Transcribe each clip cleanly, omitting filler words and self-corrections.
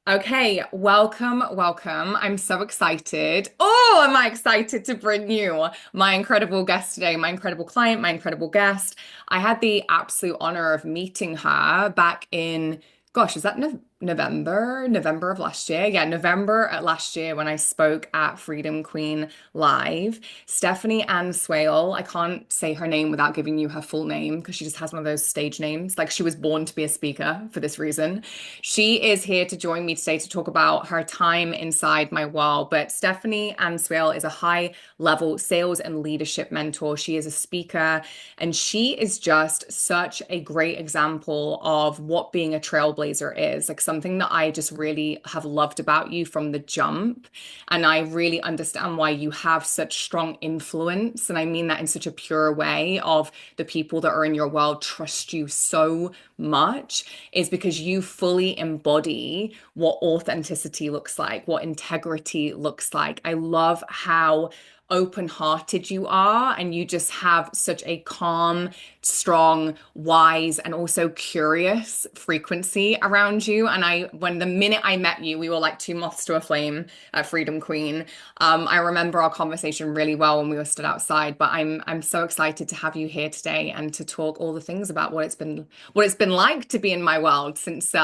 Okay, welcome, welcome. I'm so excited. Oh, am I excited to bring you my incredible guest today, my incredible client, my incredible guest. I had the absolute honor of meeting her back in, gosh, is that November of last year? Yeah, November at last year when I spoke at Freedom Queen Live. Stephanie Ann Swale, I can't say her name without giving you her full name because she just has one of those stage names. Like she was born to be a speaker for this reason. She is here to join me today to talk about her time inside my world. But Stephanie Answell is a high level sales and leadership mentor. She is a speaker and she is just such a great example of what being a trailblazer is, like something that I just really have loved about you from the jump. And I really understand why you have such strong influence. And I mean that in such a pure way of the people that are in your world trust you so much is because you fully embody what authenticity looks like, what integrity looks like. I love how open-hearted you are, and you just have such a calm, strong, wise, and also curious frequency around you. And when the minute I met you, we were like two moths to a flame at Freedom Queen. I remember our conversation really well when we were stood outside, but I'm so excited to have you here today and to talk all the things about what it's been like to be in my world since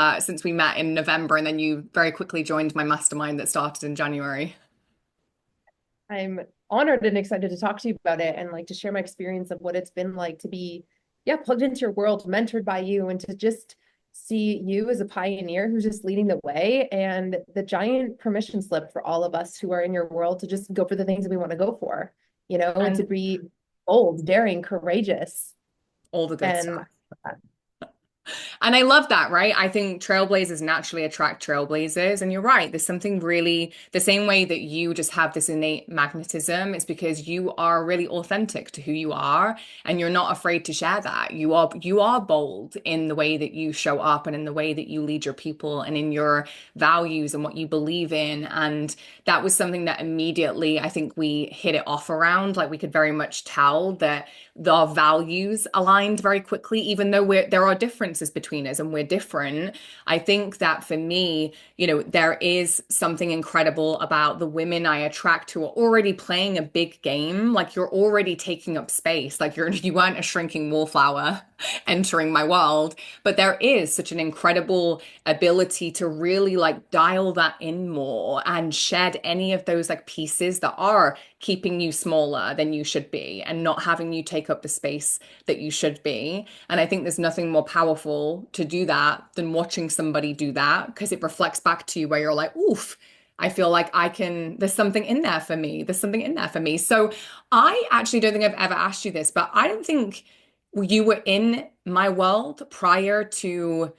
we met in November, and then you very quickly joined my mastermind that started in January. I'm honored and excited to talk to you about it and like to share my experience of what it's been like to be, yeah, plugged into your world, mentored by you, and to just see you as a pioneer who's just leading the way and the giant permission slip for all of us who are in your world to just go for the things that we want to go for, and to And be bold, daring, courageous. all the good And stuff. And I love that, right? I think trailblazers naturally attract trailblazers. And you're right. There's something really the same way that you just have this innate magnetism. It's because you are really authentic to who you are and you're not afraid to share that. You are bold in the way that you show up and in the way that you lead your people and in your values and what you believe in. And that was something that immediately I think we hit it off around. Like we could very much tell that our values aligned very quickly, even though there are differences between us and we're different. I think that for me, there is something incredible about the women I attract who are already playing a big game. Like you're already taking up space. Like you weren't a shrinking wallflower entering my world, but there is such an incredible ability to really like dial that in more and shed any of those like pieces that are keeping you smaller than you should be and not having you take up the space that you should be. And I think there's nothing more powerful to do that than watching somebody do that because it reflects back to you where you're like, oof. I feel like there's something in there for me. There's something in there for me. So I actually don't think I've ever asked you this, but I don't think you were in my world prior to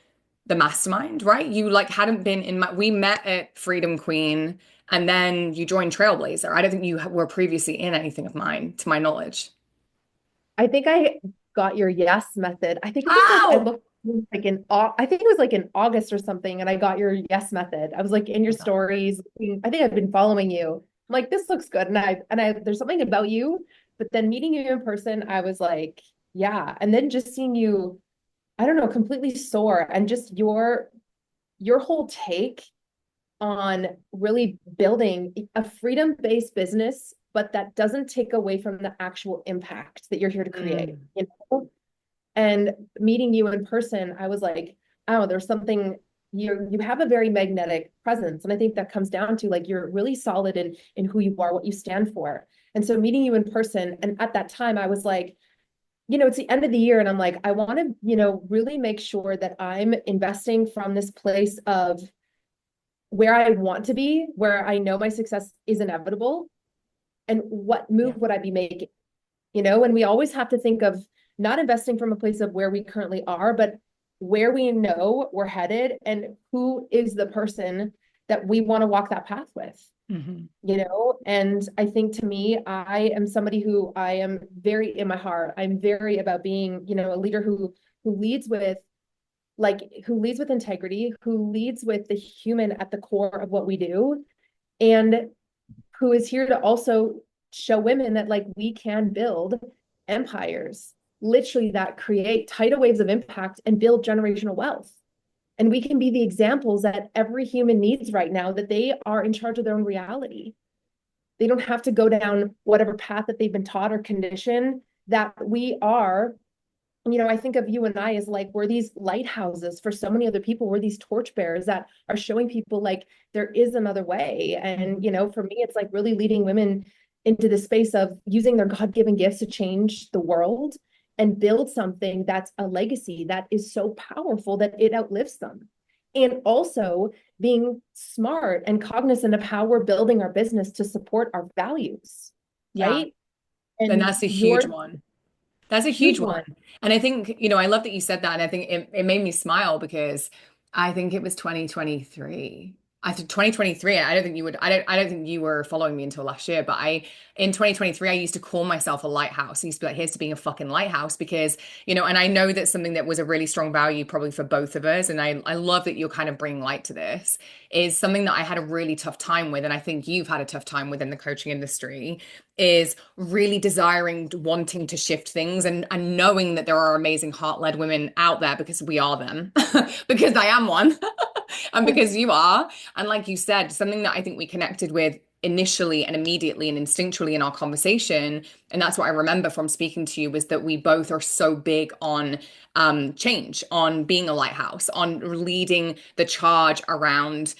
the mastermind, right? You like hadn't been in we met at Freedom Queen and then you joined Trailblazer. I don't think you were previously in anything of mine, to my knowledge. I think I got your yes method. I think it was like I Oh, looked like I think it was like in August or something, and I got your yes method. I was like in your stories. I think I've been following you. I'm like, this looks good. And I there's something about you, but then meeting you in person, I was like, yeah. And then just seeing you, I don't know, completely soar and just your whole take on really building a freedom-based business, but that doesn't take away from the actual impact that you're here to create, mm, you know? And meeting you in person, I was like, oh, there's something you have a very magnetic presence. And I think that comes down to like you're really solid in who you are, what you stand for. And so meeting you in person, and at that time I was like, it's the end of the year, and I'm like, I want to, really make sure that I'm investing from this place of where I want to be, where I know my success is inevitable, and what yeah. move would I be making? And we always have to think of not investing from a place of where we currently are, but where we know we're headed and who is the person that we want to walk that path with. Hmm. And I think to me, I am somebody who I am very in my heart. I'm very about being, a leader who leads with who leads with integrity, who leads with the human at the core of what we do, and who is here to also show women that like we can build empires, literally that create tidal waves of impact and build generational wealth. And we can be the examples that every human needs right now, that they are in charge of their own reality. They don't have to go down whatever path that they've been taught or conditioned, that we are, I think of you and I as like, we're these lighthouses for so many other people. We're these torchbearers that are showing people like there is another way. And, for me, it's like really leading women into the space of using their God-given gifts to change the world and build something that's a legacy that is so powerful that it outlives them. And also being smart and cognizant of how we're building our business to support our values, Yeah. right? And And that's a huge your one. That's a huge huge one. one. And I think, I love that you said that. And I think it made me smile because I think it was 2023. I think 2023, I don't think you would, I don't think you were following me until last year, but in 2023, I used to call myself a lighthouse. I used to be like, here's to being a fucking lighthouse because, and I know that's something that was a really strong value probably for both of us. And I love that you're kind of bringing light to this, is something that I had a really tough time with. And I think you've had a tough time within the coaching industry, is really desiring, wanting to shift things, and knowing that there are amazing heart-led women out there, because we are them, because I am one, and because you are. And like you said, something that I think we connected with initially and immediately and instinctually in our conversation, and that's what I remember from speaking to you, was that we both are so big on change, on being a lighthouse, on leading the charge around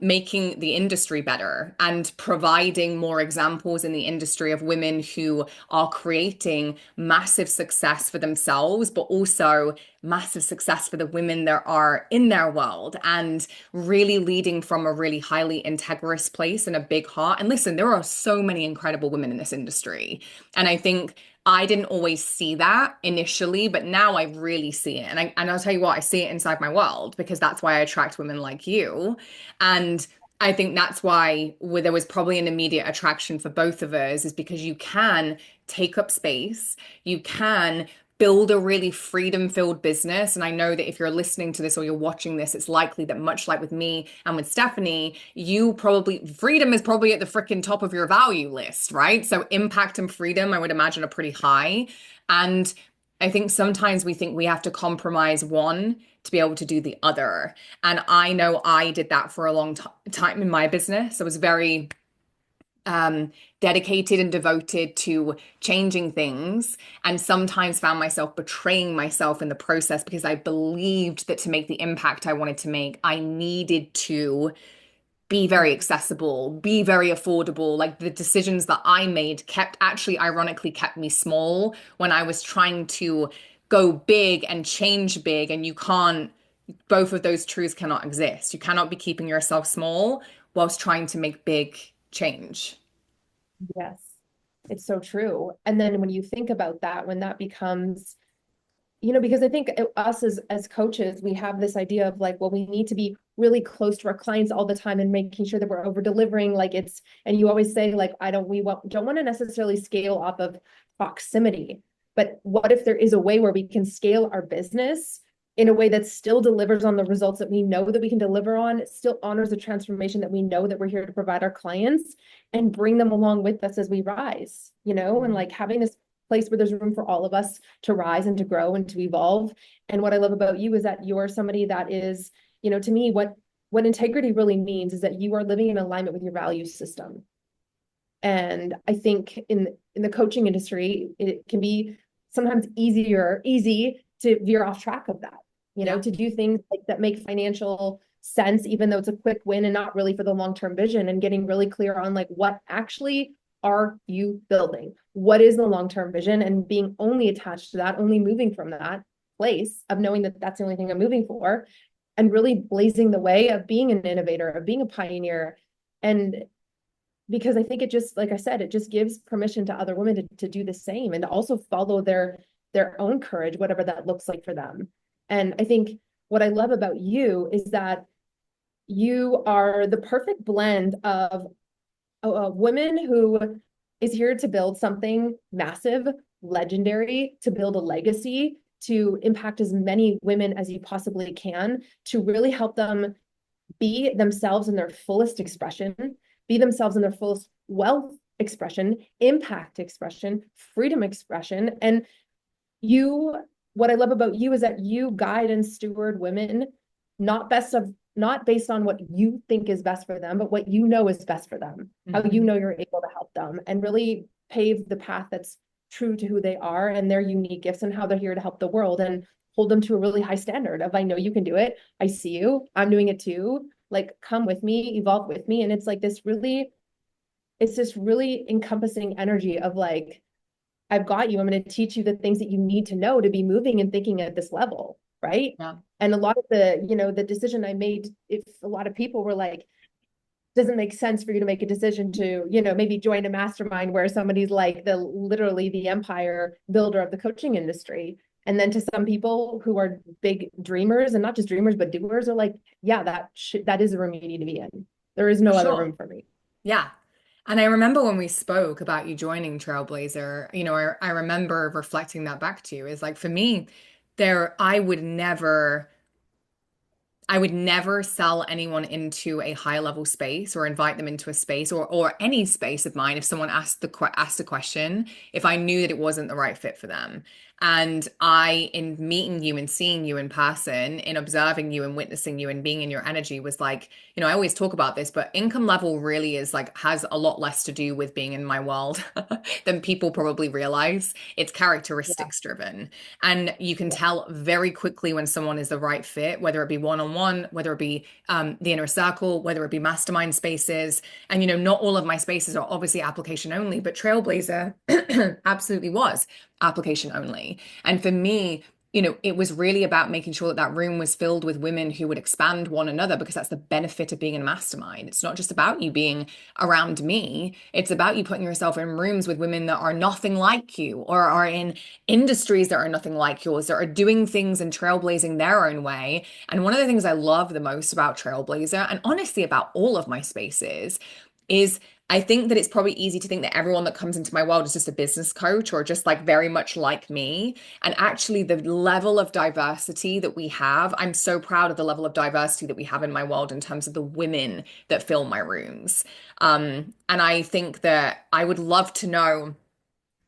making the industry better and providing more examples in the industry of women who are creating massive success for themselves, but also massive success for the women that are in their world, and really leading from a really highly integrous place and a big heart. And listen, there are so many incredible women in this industry. And I think I didn't always see that initially, but now I really see it. And I'll tell you what, I see it inside my world, because that's why I attract women like you. And I think that's why there was probably an immediate attraction for both of us, is because you can take up space, you can build a really freedom-filled business. And I know that if you're listening to this or you're watching this, it's likely that, much like with me and with Stephanie, freedom is probably at the freaking top of your value list, right? So impact and freedom, I would imagine, are pretty high. And I think sometimes we think we have to compromise one to be able to do the other. And I know I did that for a long time in my business. I was very dedicated and devoted to changing things, and sometimes found myself betraying myself in the process, because I believed that to make the impact I wanted to make, I needed to be very accessible, be very affordable. Like, the decisions that I made ironically kept me small when I was trying to go big and change big. And both of those truths cannot exist. You cannot be keeping yourself small whilst trying to make big change. Yes, it's so true. And then when you think about that, when that becomes, because I think us as coaches, we have this idea of like, well, we need to be really close to our clients all the time and making sure that we're over delivering. And you always say like, don't want to necessarily scale off of proximity, but what if there is a way where we can scale our business in a way that still delivers on the results that we know that we can deliver on, it still honors the transformation that we know that we're here to provide our clients, and bring them along with us as we rise, and like having this place where there's room for all of us to rise and to grow and to evolve. And what I love about you is that you're somebody that is, to me, what integrity really means is that you are living in alignment with your value system. And I think in the coaching industry, it can be sometimes easy to veer off track of that, Yeah. to do things like that make financial sense, even though it's a quick win and not really for the long-term vision, and getting really clear on like, what actually are you building? What is the long-term vision? And being only attached to that, only moving from that place of knowing that that's the only thing I'm moving for, and really blazing the way of being an innovator, of being a pioneer. And because I think it just, like I said, it just gives permission to other women to do the same, and to also follow their own courage, whatever that looks like for them. And I think what I love about you is that you are the perfect blend of a woman who is here to build something massive, legendary, to build a legacy, to impact as many women as you possibly can, to really help them be themselves in their fullest expression, be themselves in their fullest wealth expression, impact expression, freedom expression. And what I love about you is that you guide and steward women not based on what you think is best for them, but what you know is best for them, how you Mhm. know you're able to help them, and really pave the path that's true to who they are and their unique gifts and how they're here to help the world, and hold them to a really high standard of, I know you can do it. I see you. I'm doing it too. Like, come with me, evolve with me. And it's this really encompassing energy of like, I've got you. I'm going to teach you the things that you need to know to be moving and thinking at this level. Right. Yeah, And a lot of the decision I made, if a lot of people were like, doesn't make sense for you to make a decision to, maybe join a mastermind where somebody's like literally the empire builder of the coaching industry. And then to some people who are big dreamers, and not just dreamers, but doers, are like, yeah, that is a room you need to be in. There is for no other sure. room for me. Yeah. And I remember when we spoke about you joining Trailblazer, I remember reflecting that back to you. Is like for me, I would never sell anyone into a high level space or invite them into a space or any space of mine if someone asked a question if I knew that it wasn't the right fit for them. And in meeting you and seeing you in person, in observing you and witnessing you and being in your energy was like, I always talk about this, but income level really is like has a lot less to do with being in my world than people probably realize. It's Yeah. characteristics driven. And you can Yeah. tell very quickly when someone is the right fit, whether it be one-on-one, whether it be the inner circle, whether it be mastermind spaces. And, not all of my spaces are obviously application only, but Trailblazer absolutely was application only. And for me, it was really about making sure that that room was filled with women who would expand one another because that's the benefit of being in a mastermind. It's not just about you being around me, it's about you putting yourself in rooms with women that are nothing like you or are in industries that are nothing like yours, that are doing things and trailblazing their own way. And one of the things I love the most about Trailblazer, and honestly about all of my spaces, is I think that it's probably easy to think that everyone that comes into my world is just a business coach or just like very much like me. And actually, the level of diversity that we have, I'm so proud of the level of diversity that we have in my world in terms of the women that fill my rooms. And I think that I would love to know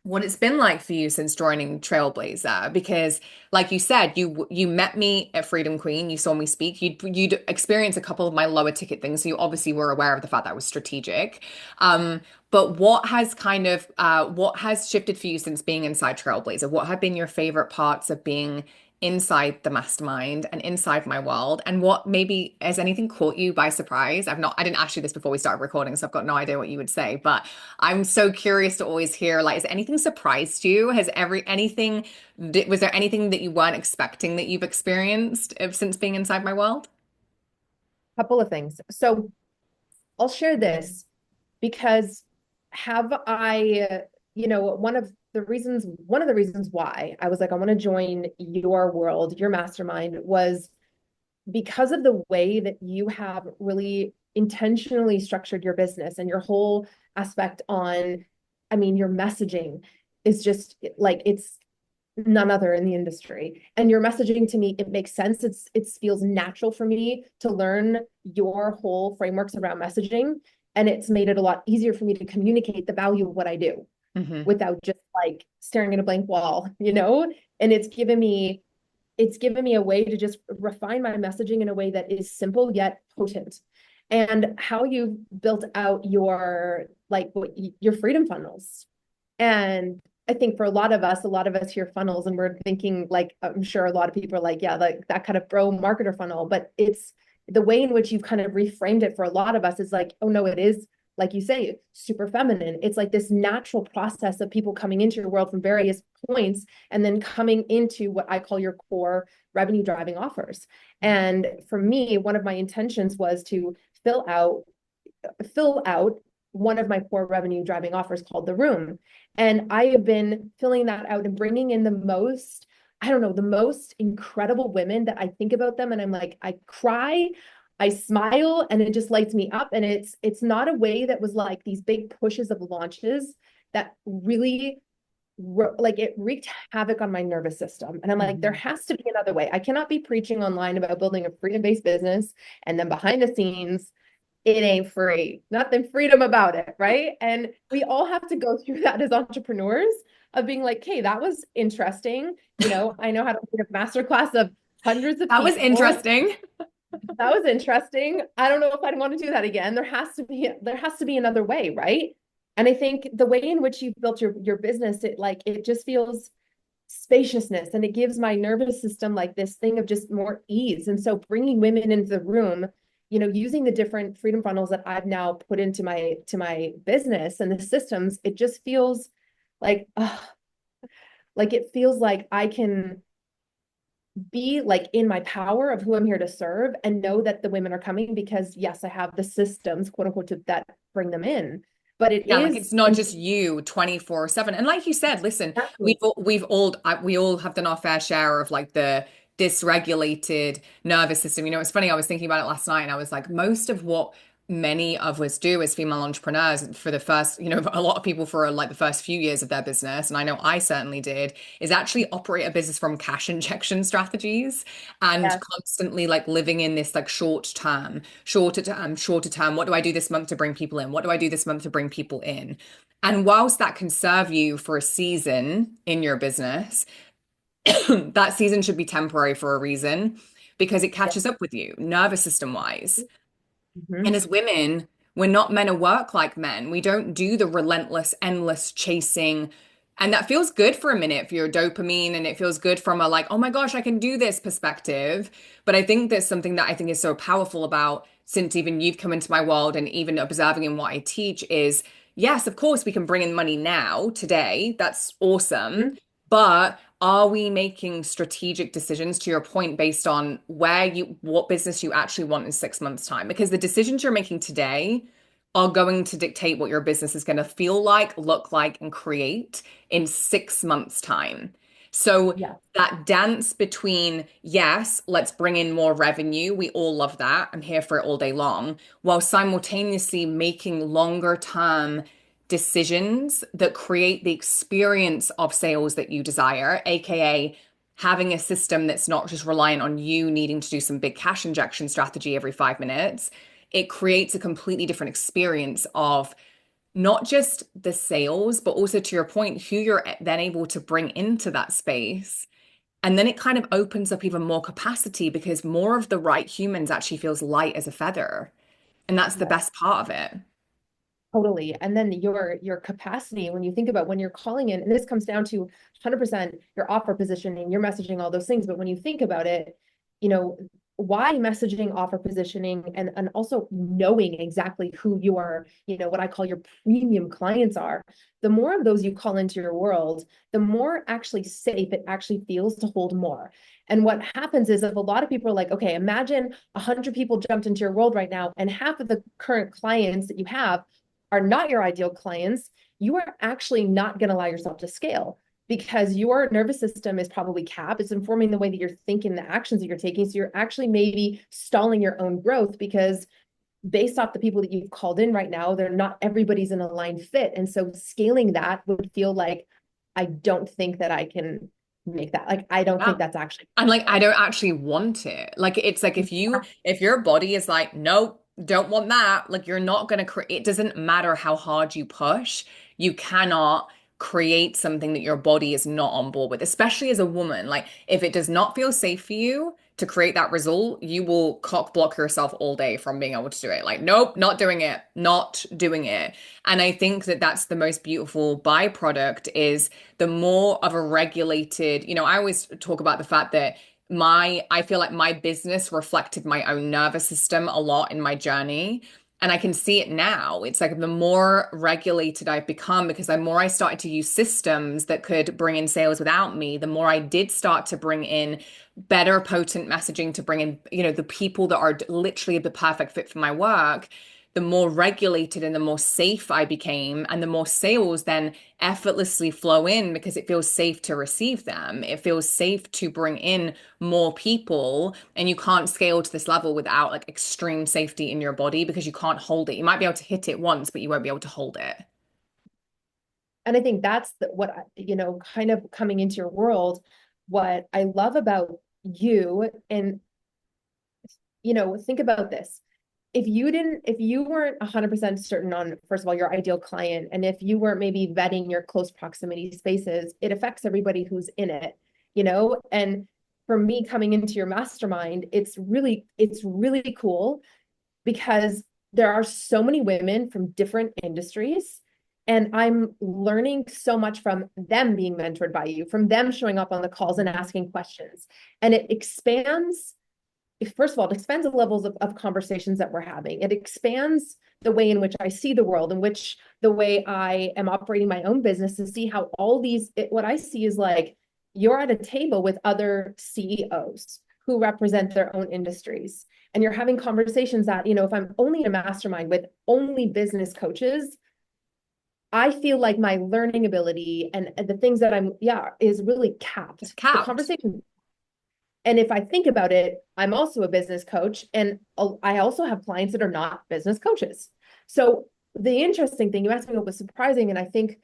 what it's been like for you since joining Trailblazer, because like you said, you met me at Freedom Queen, you saw me speak, you'd experienced a couple of my lower ticket things, so you obviously were aware of the fact that I was strategic. But what has shifted for you since being inside Trailblazer? What have been your favorite parts of being inside the mastermind and inside my world? And what maybe has anything caught you by surprise? I didn't ask you this before we started recording, so I've got no idea what you would say, but I'm so curious to always hear, like, has anything surprised you? Was there anything that you weren't expecting that you've experienced since being inside my world? Couple of things. So I'll share this because have I, one of the reasons why I was like, I want to join your world, your mastermind, was because of the way that you have really intentionally structured your business and your whole aspect on, I mean, your messaging is just like, it's none other in the industry. And your messaging, to me, it makes sense. It feels natural for me to learn your whole frameworks around messaging. And it's made it a lot easier for me to communicate the value of what I do Hmm. without just like staring at a blank wall. And it's given me a way to just refine my messaging in a way that is simple yet potent. And how you built out your freedom funnels. And I think for a lot of us hear funnels and we're thinking, like, I'm sure a lot of people are like, yeah, like that kind of bro marketer funnel, but it's the way in which you've kind of reframed it for a lot of us is like, oh no, it is, like you say, super feminine. It's like this natural process of people coming into your world from various points and then coming into what I call your core revenue driving offers. And for me, one of my intentions was to fill out one of my core revenue driving offers called the room. And I have been filling that out and bringing in I don't know, the most incredible women that I think about them. And I'm like, I cry, I smile, and it just lights me up. And it's not a way that was like these big pushes of launches that really like it wreaked havoc on my nervous system. And I'm like, there Hmm. has to be another way. I cannot be preaching online about building a freedom-based business. And then behind the scenes, it ain't free. Nothing freedom about it, right? And we all have to go through that as entrepreneurs of being like, hey, that was interesting. I know how to lead a masterclass of hundreds of That was people. interesting. That was interesting. I don't know if I'd want to do that again. There has to be another way, right? And I think the way in which you've built your business, it just feels spaciousness, and it gives my nervous system like this thing of just more ease. And so bringing women into the room, using the different freedom funnels that I've now put into my business and the systems, it just feels like like it feels like I can be like in my power of who I'm here to serve and know that the women are coming because yes, I have the systems, quote unquote, that bring them in. But it Yeah, like is it's not just you 24/7. And like you said, listen, exactly. we all have done our fair share of like the dysregulated nervous system. You know, it's funny, I was thinking about it last night and I was like, most of what many of us do as female entrepreneurs for the first, a lot of people for like the first few years of their business, and I know I certainly did, is actually operate a business from cash injection strategies and Yes. constantly like living in this like shorter term. What do I do this month to bring people in? What do I do this month to bring people in? And whilst that can serve you for a season in your business, that season should be temporary for a reason because it Yes. catches up with you nervous system wise. And Mhm. as women, we're not meant to work like men. We don't do the relentless, endless chasing. And that feels good for a minute for your dopamine. And it feels good from a like, oh my gosh, I can do this perspective. But I think there's something that I think is so powerful about since even you've come into my world and even observing in what I teach is yes, of course, we can bring in money now, today. That's awesome. Mhm. But are we making strategic decisions to your point based on what business you actually want in 6 months' time? Because the decisions you're making today are going to dictate what your business is going to feel like, look like, and create in 6 months' time. So Yeah. that dance between, yes, let's bring in more revenue. We all love that. I'm here for it all day long, while simultaneously making longer term decisions that create the experience of sales that you desire, aka having a system that's not just reliant on you needing to do some big cash injection strategy every 5 minutes. It creates a completely different experience of not just the sales, but also to your point, who you're then able to bring into that space. And then it kind of opens up even more capacity because more of the right humans actually feels light as a feather. And that's the Yes. best part of it. Totally. And then your capacity, when you think about when you're calling in, and this comes down to 100% your offer positioning, your messaging, all those things. But when you think about it, you know, why messaging, offer positioning, and also knowing exactly who your, what I call your premium clients are, the more of those you call into your world, the more actually safe it actually feels to hold more. And what happens is if a lot of people are like, okay, imagine 100 people jumped into your world right now, and half of the current clients that you have are not your ideal clients, you are actually not going to allow yourself to scale because your nervous system is probably capped. It's informing the way that you're thinking, the actions that you're taking. So you're actually maybe stalling your own growth because based off the people that you've called in right now, they're not everybody's an aligned fit. And so scaling that would feel like, I don't think that I can make that. Like, I don't Yeah. think that's actually And like I possible. don't actually want it. Like it's like if your body is like, nope, don't want that, like you're not gonna create it doesn't matter how hard you push, you cannot create something that your body is not on board with, especially as a woman. Like if it does not feel safe for you to create that result, you will cock block yourself all day from being able to do it. Like, nope, not doing it, not doing it. And I think that that's the most beautiful byproduct is the more of a regulated, I always talk about the fact that I feel like my business reflected my own nervous system a lot in my journey. And I can see it now. It's like the more regulated I've become because the more I started to use systems that could bring in sales without me, the more I did start to bring in better potent messaging to bring in, the people that are literally the perfect fit for my work, the more regulated and the more safe I became, and the more sales then effortlessly flow in because it feels safe to receive them. It feels safe to bring in more people, and you can't scale to this level without like extreme safety in your body because you can't hold it. You might be able to hit it once, but you won't be able to hold it. And I think that's kind of coming into your world, what I love about you. And, think about this. If you weren't 100% certain on, first of all, your ideal client, and if you weren't maybe vetting your close proximity spaces, it affects everybody who's in it, and for me coming into your mastermind, it's really cool because there are so many women from different industries. And I'm learning so much from them being mentored by you, from them showing up on the calls and asking questions. And it expands, first of all, it expands the levels of conversations that we're having. It expands the way in which I see the world, in which the way I am operating my own business, to see how all these, what I see is like, you're at a table with other CEOs who represent their own industries. And you're having conversations that, if I'm only in a mastermind with only business coaches, I feel like my learning ability and the things that is really capped. It's The capped. conversation. And if I think about it, I'm also a business coach, and I also have clients that are not business coaches. So the interesting thing, you asked me what was surprising, and I think,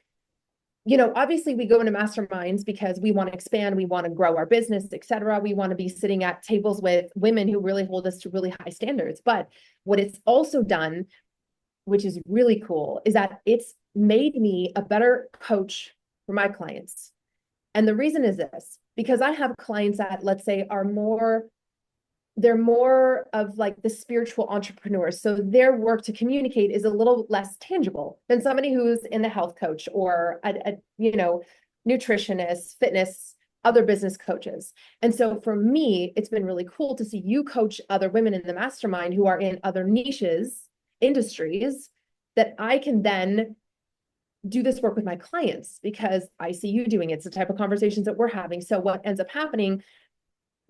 obviously we go into masterminds because we want to expand, we want to grow our business, et cetera. We want to be sitting at tables with women who really hold us to really high standards. But what it's also done, which is really cool, is that it's made me a better coach for my clients. And the reason is this, because I have clients that, let's say, they're more of like the spiritual entrepreneurs. So their work to communicate is a little less tangible than somebody who's in the health coach or nutritionist, fitness, other business coaches. And so for me, it's been really cool to see you coach other women in the mastermind who are in other niches, industries, that I can then do this work with my clients because I see you doing it. It's the type of conversations that we're having. So what ends up happening,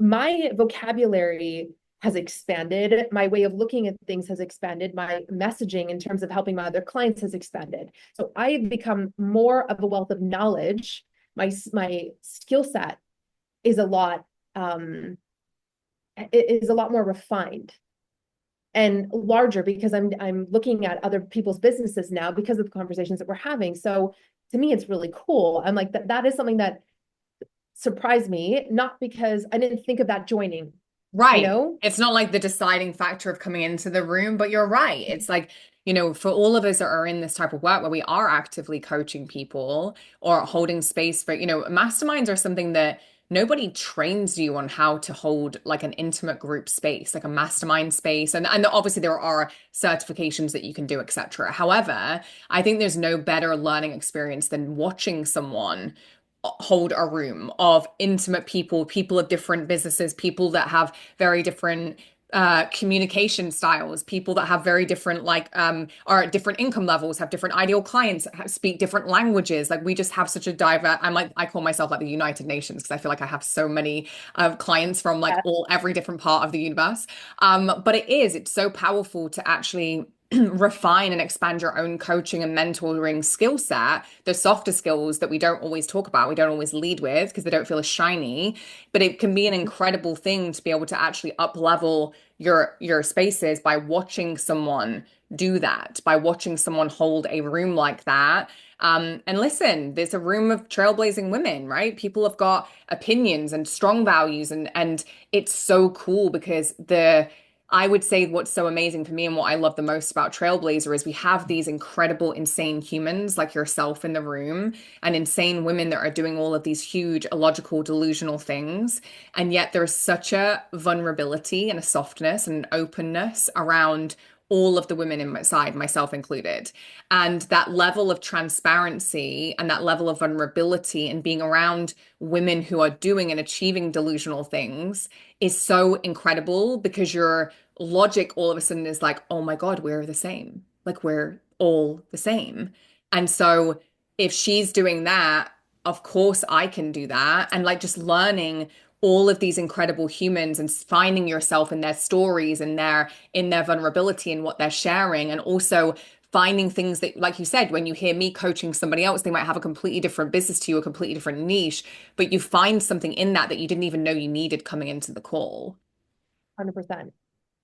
my vocabulary has expanded. My way of looking at things has expanded. My messaging in terms of helping my other clients has expanded. So I've become more of a wealth of knowledge. My skill set is a lot more refined and larger because I'm looking at other people's businesses now because of the conversations that we're having. So to me, it's really cool. I'm like, that is something that surprised me, not because I didn't think of that joining, you Right. know? It's not like the deciding factor of coming into the room, but you're right. It's like, for all of us that are in this type of work where we are actively coaching people or holding space for, masterminds are something that nobody trains you on how to hold like an intimate group space, like a mastermind space. And obviously there are certifications that you can do, etc. However, I think there's no better learning experience than watching someone hold a room of intimate people, people of different businesses, people that have very different communication styles, people that have very different are at different income levels, have different ideal clients, speak different languages. Like we just have such a diverse. I call myself like the United Nations because I feel like I have so many clients from like Yeah, every different part of the universe. But it's so powerful to actually refine and expand your own coaching and mentoring skill set, the softer skills that we don't always talk about, we don't always lead with because they don't feel as shiny. But it can be an incredible thing to be able to actually up level your spaces by watching someone do that, by watching someone hold a room like that. And listen, there's a room of trailblazing women, right? People have got opinions and strong values, and it's so cool because I would say what's so amazing for me and what I love the most about Trailblazer is we have these incredible, insane humans like yourself in the room and insane women that are doing all of these huge, illogical, delusional things. And yet there's such a vulnerability and a softness and an openness around all of the women inside, myself included. And that level of transparency and that level of vulnerability and being around women who are doing and achieving delusional things is so incredible because your logic all of a sudden is like, oh my God, we're the same. Like we're all the same. And so if she's doing that, of course I can do that. And like just learning all of these incredible humans and finding yourself in their stories and their vulnerability and what they're sharing, and also finding things that, like you said, when you hear me coaching somebody else, they might have a completely different business to you, a completely different niche, but you find something in that that you didn't even know you needed coming into the call. 100%.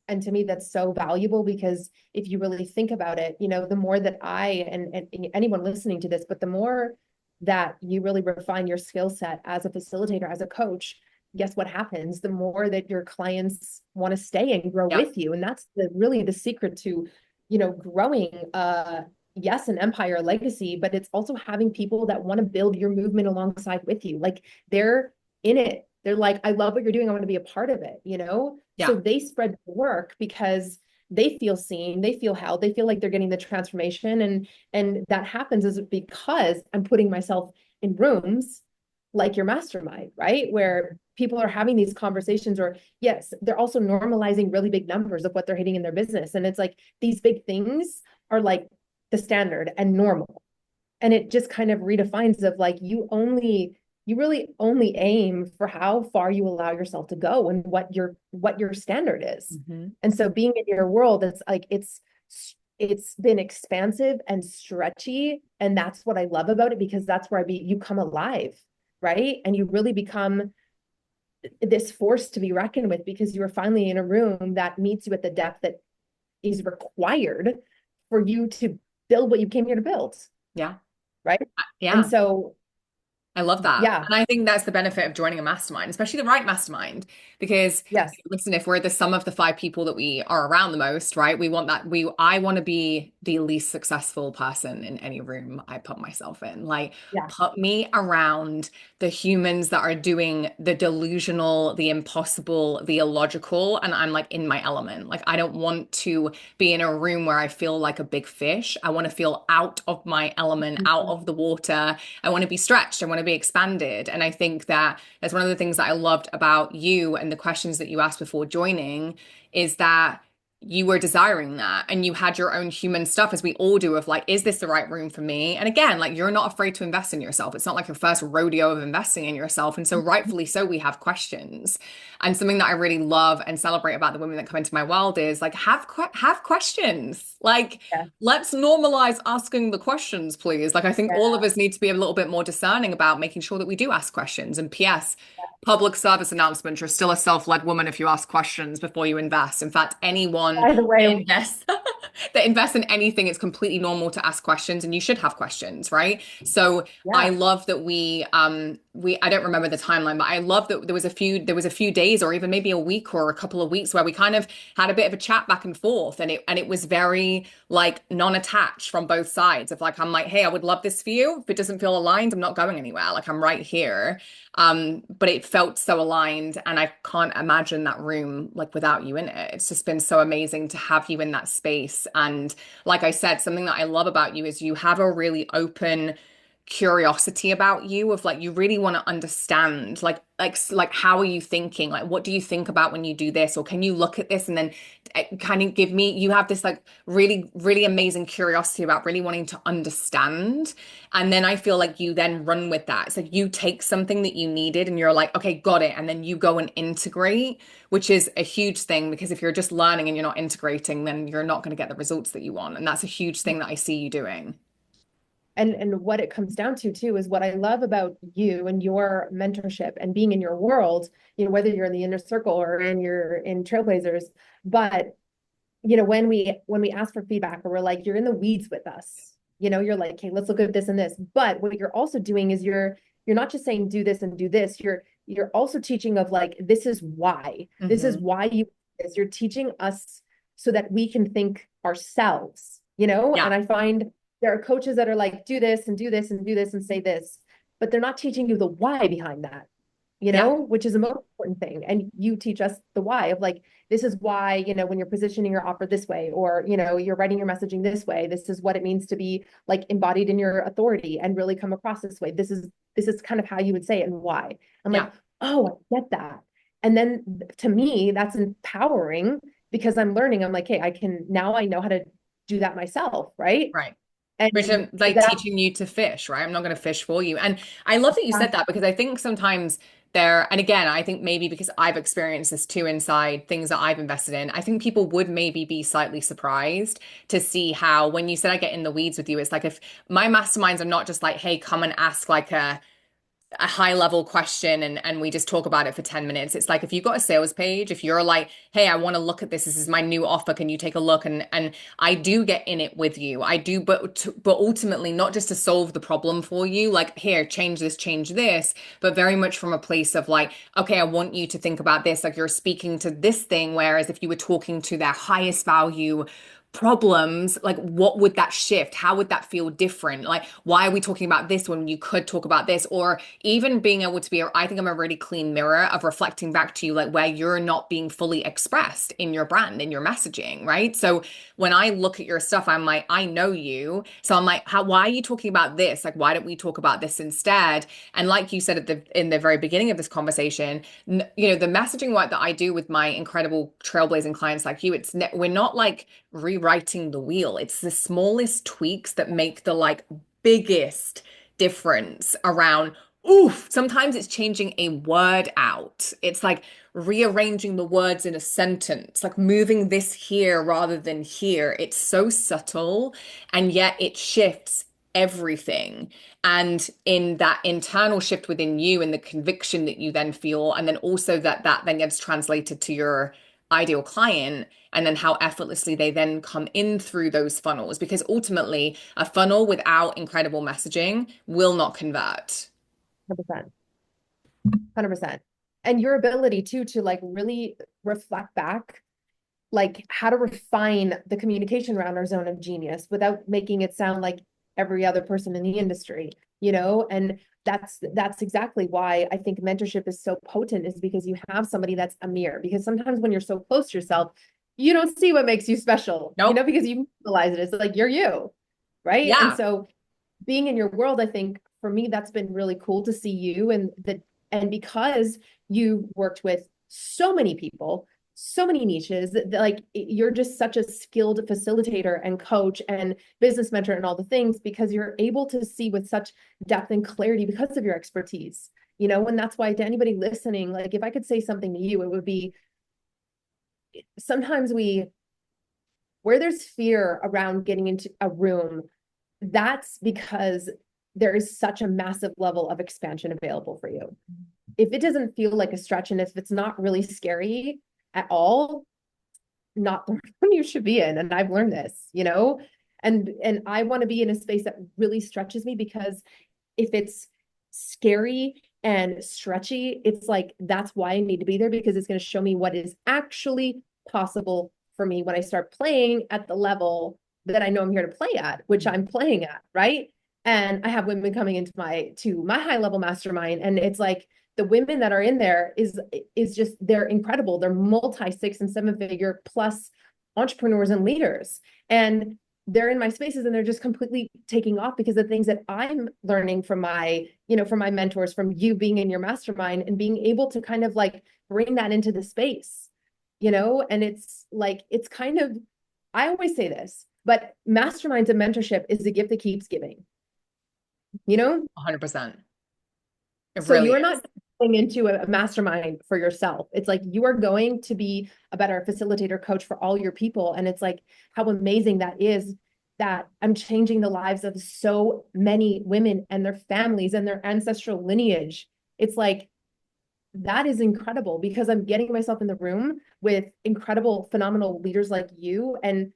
And to me, that's so valuable because if you really think about it, the more that and anyone listening to this, but the more that you really refine your skill set as a facilitator, as a coach, guess what happens? The more that your clients want to stay and grow Yep. with you. And that's really the secret to, growing, yes, an empire legacy, but it's also having people that want to build your movement alongside with you. Like they're in it they're like, I love what you're doing. I want to be a part of it, you know? So Yeah. they spread the work because they feel seen, they feel held, they feel like they're getting the transformation. And that happens is because I'm putting myself in rooms like your mastermind, right? Where people are having these conversations, or yes, they're also normalizing really big numbers of what they're hitting in their business. And it's like these big things are like the standard and normal. And it just kind of redefines of like you really only aim for how far you allow yourself to go and what your standard is. Hmm. And so being in your world, it's like it's been expansive and stretchy. And that's what I love about it, because that's where you come alive, right? And you really become this force to be reckoned with, because you are finally in a room that meets you at the depth that is required for you to build what you came here to build, Yeah. right? And Yeah. so, I love that. yeah, And I think that's the benefit of joining a mastermind, especially the right mastermind. Because yes, listen, if we're the sum of the five people that we are around the most, right? We want that. I want to be the least successful person in any room I put myself in. Like, yeah, put me around the humans that are doing the delusional, the impossible, the illogical, and I'm like in my element. Like, I don't want to be in a room where I feel like a big fish. I want to feel out of my element, out mhm, of the water. I want to be stretched. I want to be expanded. And I think that that's one of the things that I loved about you and the questions that you asked before joining is that you were desiring that and you had your own human stuff, as we all do, of like, is this the right room for me? And again, like, you're not afraid to invest in yourself. It's not like your first rodeo of investing in yourself. And so rightfully so, we have questions. And something that I really love and celebrate about the women that come into my world is like, have questions. Like, yeah, let's normalize asking the questions, please. Like, I think all of us need to be a little bit more discerning about making sure that we do ask questions. And P.S., public service announcement, you're still a self-led woman if you ask questions before you invest. In fact, anyone by the that way, invests that invests in anything, it's completely normal to ask questions and you should have questions, right? So I yeah, love that we I don't remember the timeline, but I love that there was a few days or even maybe a week or a couple of weeks where we kind of had a bit of a chat back and forth, and it was very like non-attached from both sides of like, I'm like, hey, I would love this for you. If it doesn't feel aligned, I'm not going anywhere. Like, I'm right here. But it felt so aligned, and I can't imagine that room like without you in it. It's just been so amazing to have you in that space. And like I said, something that I love about you is you have a really open curiosity about you of like, you really want to understand like how are you thinking, like what do you think about when you do this, or can you look at this and then kind of give me, you have this like really really amazing curiosity about really wanting to understand. And then I feel like you then run with that. It's like you take something that you needed and you're like, okay, got it, and then you go and integrate, which is a huge thing, because if you're just learning and you're not integrating, then you're not going to get the results that you want. And that's a huge thing that I see you doing. and what it comes down to too is what I love about you and your mentorship and being in your world, you know, whether you're in the inner circle or in Trailblazers, but you know, when we ask for feedback, or we're like, you're in the weeds with us, you know, you're like, okay, let's look at this and this. But what you're also doing is you're not just saying do this and do this. You're also teaching of like, this is why. This is Hmm. why you this. You're teaching us so that we can think ourselves, you know? Yeah. And I find there are coaches that are like, do this and do this and do this and say this, but they're not teaching you the why behind that, you Yeah. know, which is the most important thing. And you teach us the why of like, this is why, you know, when you're positioning your offer this way, or, you know, you're writing your messaging this way, this is what it means to be like embodied in your authority and really come across this way. This is kind of how you would say it and why. I'm Yeah. like, oh, I get that. And then to me, that's empowering, because I'm learning. I'm like, hey, now I know how to do that myself, right? Right. Which And I'm like that, teaching you to fish, right? I'm not going to fish for you. And I love that you said that, because I think sometimes there, and again, I think maybe because I've experienced this too inside things that I've invested in, I think people would maybe be slightly surprised to see how, when you said I get in the weeds with you, it's like, if my masterminds are not just like, hey, come and ask like a high level question and we just talk about it for 10 minutes. It's like, if you've got a sales page, if you're like, hey, I want to look at this is my new offer, can you take a look? And I do get in it with you. I do, but ultimately not just to solve the problem for you, like, here, change this, but very much from a place of like, okay, I want you to think about this, like you're speaking to this thing, whereas if you were talking to their highest value problems, like what would that shift? How would that feel different? Like, why are we talking about this when you could talk about this? Or even being able to be, I think I'm a really clean mirror of reflecting back to you, like where you're not being fully expressed in your brand, in your messaging, right? So when I look at your stuff, I'm like, I know you. So I'm like, why are you talking about this? Like, why don't we talk about this instead? And like you said in the very beginning of this conversation, the messaging work that I do with my incredible trailblazing clients like you, we're not like rewriting the wheel. It's the smallest tweaks that make the like biggest difference around. Oof, sometimes it's changing a word out. It's like rearranging the words in a sentence, like moving this here rather than here. It's so subtle, and yet it shifts everything. And in that internal shift within you and the conviction that you then feel, and then also that then gets translated to your ideal client, and then how effortlessly they then come in through those funnels. Because ultimately, a funnel without incredible messaging will not convert. 100%. 100%. And your ability too to like really reflect back, like how to refine the communication around our zone of genius without making it sound like every other person in the industry, and that's exactly why I think mentorship is so potent, is because you have somebody that's a mirror. Because sometimes when you're so close to yourself, you don't see what makes you special, Nope. because you realize it. It's like you're you, right? And Yeah. so being in your world, I think for me, that's been really cool to see you, and because you worked with so many people, so many niches, that like you're just such a skilled facilitator and coach and business mentor and all the things, because you're able to see with such depth and clarity because of your expertise. And that's why, to anybody listening, like if I could say something to you, it would be, sometimes where there's fear around getting into a room, that's because there is such a massive level of expansion available for you. If it doesn't feel like a stretch, and if it's not really scary at all, not the room you should be in. And I've learned this, and I want to be in a space that really stretches me, because if it's scary and stretchy, it's like, that's why I need to be there, because it's going to show me what is actually possible for me when I start playing at the level that I know I'm here to play at, which I'm playing at, right? And I have women coming into my high level mastermind, and it's like the women that are in there is just, they're incredible. They're multi 6 and 7 figure plus entrepreneurs and leaders. And they're in my spaces, and they're just completely taking off because of things that I'm learning from from my mentors, from you being in your mastermind, and being able to kind of like bring that into the space, and it's like, it's kind of, I always say this, but masterminds and mentorship is the gift that keeps giving, you know? 100%. It So really you are is. not going into a mastermind for yourself. It's like you are going to be a better facilitator, coach for all your people. And it's like, how amazing that is, that I'm changing the lives of so many women and their families and their ancestral lineage. It's like, that is incredible, because I'm getting myself in the room with incredible, phenomenal leaders like you, and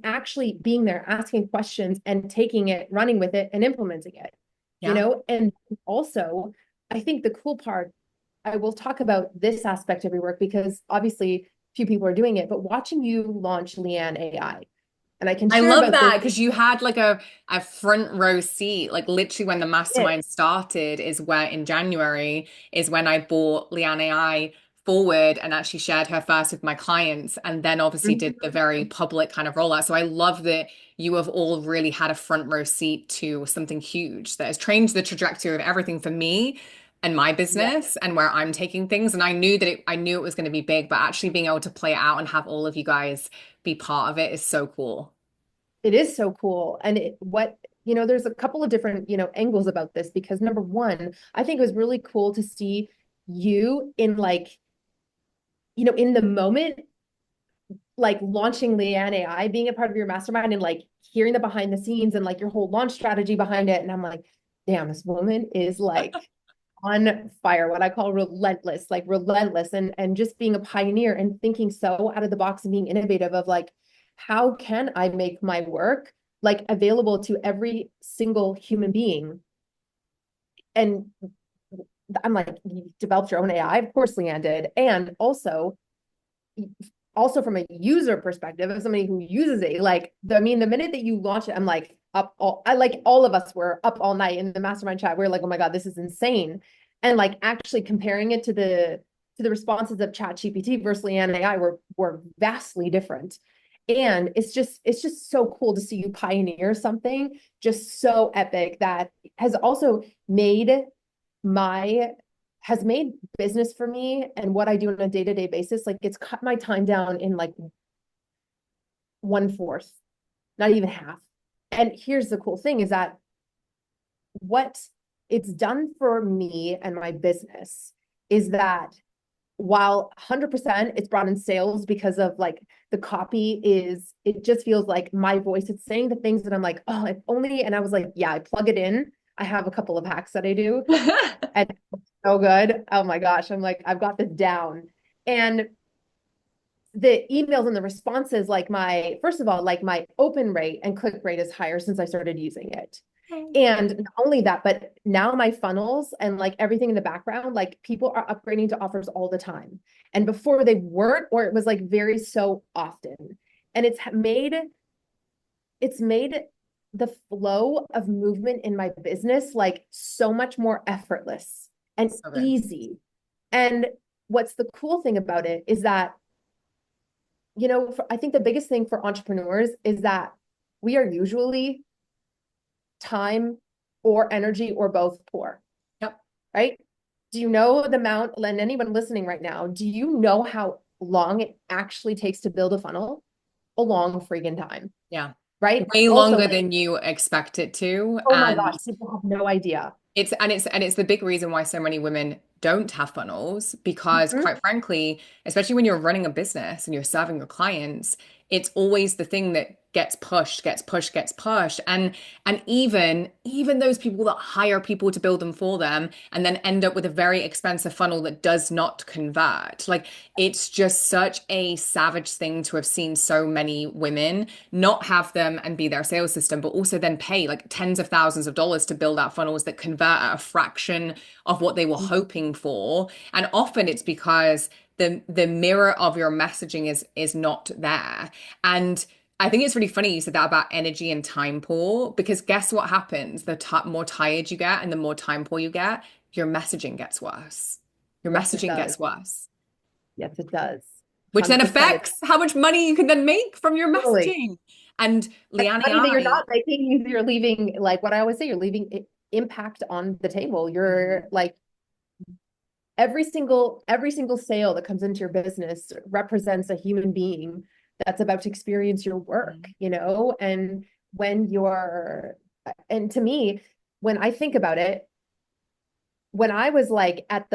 actually being there, asking questions and taking it, running with it and implementing it, Yeah. and also, I think the cool part, I will talk about this aspect of your work, because obviously few people are doing it, but watching you launch Leanne AI, and I can I share love about this. that because you had like a front row seat. Like literally when the mastermind started is where in January is when I brought Leanne AI forward and actually shared her first with my clients, and then obviously did the very public kind of rollout. So I love that you have all really had a front row seat to something huge that has changed the trajectory of everything for me and my Yeah, business and where I'm taking things. And I knew it was going to be big, but actually being able to play it out and have all of you guys be part of it is so cool. it is so cool. And there's a couple of different, angles about this, because number one, I think it was really cool to see you in like, in the moment, like launching Leanne AI, being a part of your mastermind, and like hearing the behind the scenes and like your whole launch strategy behind it. And I'm like, damn, this woman is like on fire, what I call relentless, like relentless, and just being a pioneer and thinking so out of the box and being innovative of like, how can I make my work like available to every single human being? And I'm like, you developed your own AI? Of course, Leanne did. And also, also from a user perspective, of somebody who uses it, like I mean, the minute that you launch it, I'm like I like all of us were up all night in the mastermind chat. We are like, oh my God, this is insane. And like actually comparing it to the responses of ChatGPT versus Leanne AI were vastly different. And it's just so cool to see you pioneer something just so epic that has also made my has made business for me and what I do on a day-to-day basis, like it's cut my time down in like 1/4, not even half. And here's the cool thing is that what it's done for me and my business is that while 100% it's brought in sales because of like the copy is, it just feels like my voice, it's saying the things that I'm like, oh, if only, and I was like, yeah, I plug it in. I have a couple of hacks that I do and it's so good. Oh my gosh. I'm like, I've got this down. And the emails and the responses, like my, first of all, like my open rate and click rate is higher since I started using it. And not only that, but now my funnels and like everything in the background, like people are upgrading to offers all the time. And before they weren't, or it was like very so often. And it's made the flow of movement in my business like so much more effortless and So good. easy. And what's the cool thing about it is that, I think the biggest thing for entrepreneurs is that we are usually time or energy or both poor, Yep. right? Do you know the amount, and anyone listening right now, do you know how long it actually takes to build a funnel? A long freaking time, Yeah. right? Way Also, longer like, than you expect it to. oh my And gosh, people have no idea. it's the big reason why so many women don't have funnels because Mhm. quite frankly, especially when you're running a business and you're serving your clients, it's always the thing that gets pushed, gets pushed, gets pushed. And even those people that hire people to build them for them and then end up with a very expensive funnel that does not convert. Like it's just such a savage thing to have seen so many women not have them and be their sales system, but also then pay like tens of thousands of dollars to build out funnels that convert at a fraction of what they were hoping for. And often it's because the mirror of your messaging is not there. And I think it's really funny you said that about energy and time poor, because guess what happens? The more tired you get and the more time poor you get, your messaging gets worse. Your Yes, it messaging does. gets worse, Yes, it does. which then 100%. It's affects how much money you can then make from your totally messaging. And Leanne, money that you're I, not making, you're leaving, like what I always say, you're leaving impact on the table. You're Mhm. like, every single sale that comes into your business represents a human being that's about to experience your work, and when you're and to me, when I think about it, when I was like at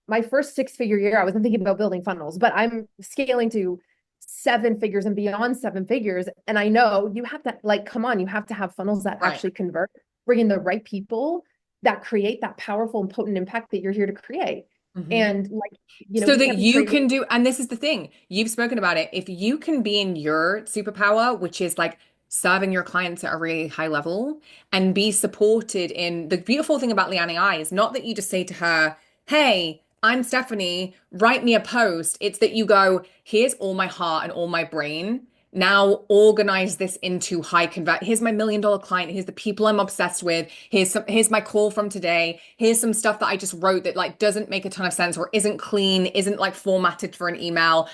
my first 6-figure year, I wasn't thinking about building funnels, but I'm scaling to 7 figures and beyond 7 figures. And I know you have to, like, come on, you have to have funnels that Right. actually convert, bring in the right people that create that powerful and potent impact that you're here to create. Mhm. And like, So we that have these you trainings. can do, and this is the thing, you've spoken about it. If you can be in your superpower, which is like serving your clients at a really high level and be supported in the beautiful thing about Liani I is not that you just say to her, hey, I'm Stephanie, write me a post. It's that you go, here's all my heart and all my brain. Now organize this into high convert. Here's my $1 million client. Here's the people I'm obsessed with. Here's my call from today. Here's some stuff that I just wrote that like doesn't make a ton of sense or isn't clean, isn't like formatted for an email,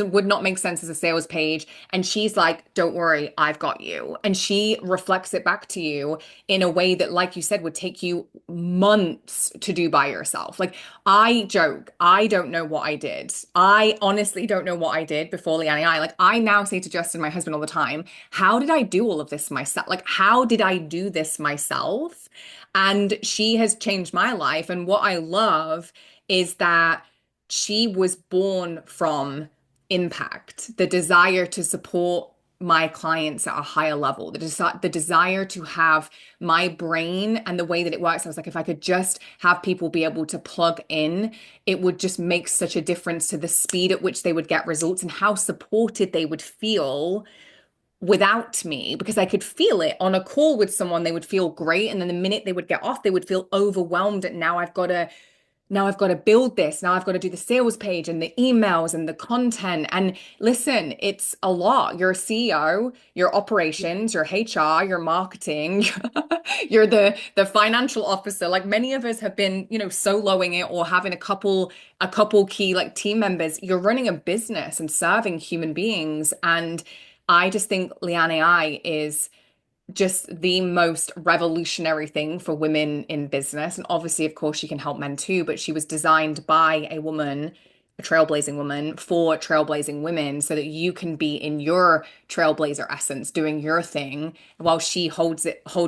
would not make sense as a sales page. And she's like, don't worry, I've got you. And she reflects it back to you in a way that, like you said, would take you months to do by yourself. Like I joke, I don't know what I did. I honestly don't know what I did before Leanne I. Like I now say to Justin, my husband, all the time, how did I do all of this myself? Like, how did I do this myself? And she has changed my life. And what I love is that she was born from impact, the desire to support my clients at a higher level, the desire to have my brain and the way that it works. I was like, if I could just have people be able to plug in, it would just make such a difference to the speed at which they would get results and how supported they would feel without me, because I could feel it on a call with someone. They would feel great. And then the minute they would get off, they would feel overwhelmed. And now I've got to now I've got to build this. Now I've got to do the sales page and the emails and the content. And listen, it's a lot. You're a CEO, your operations, your HR, your marketing, you're the financial officer. Like many of us have been, soloing it or having a couple key like team members. You're running a business and serving human beings. And I just think Leanne AI is just the most revolutionary thing for women in business. And obviously, of course, she can help men too, but she was designed by a woman, a trailblazing woman, for trailblazing women so that you can be in your trailblazer essence doing your thing while she holds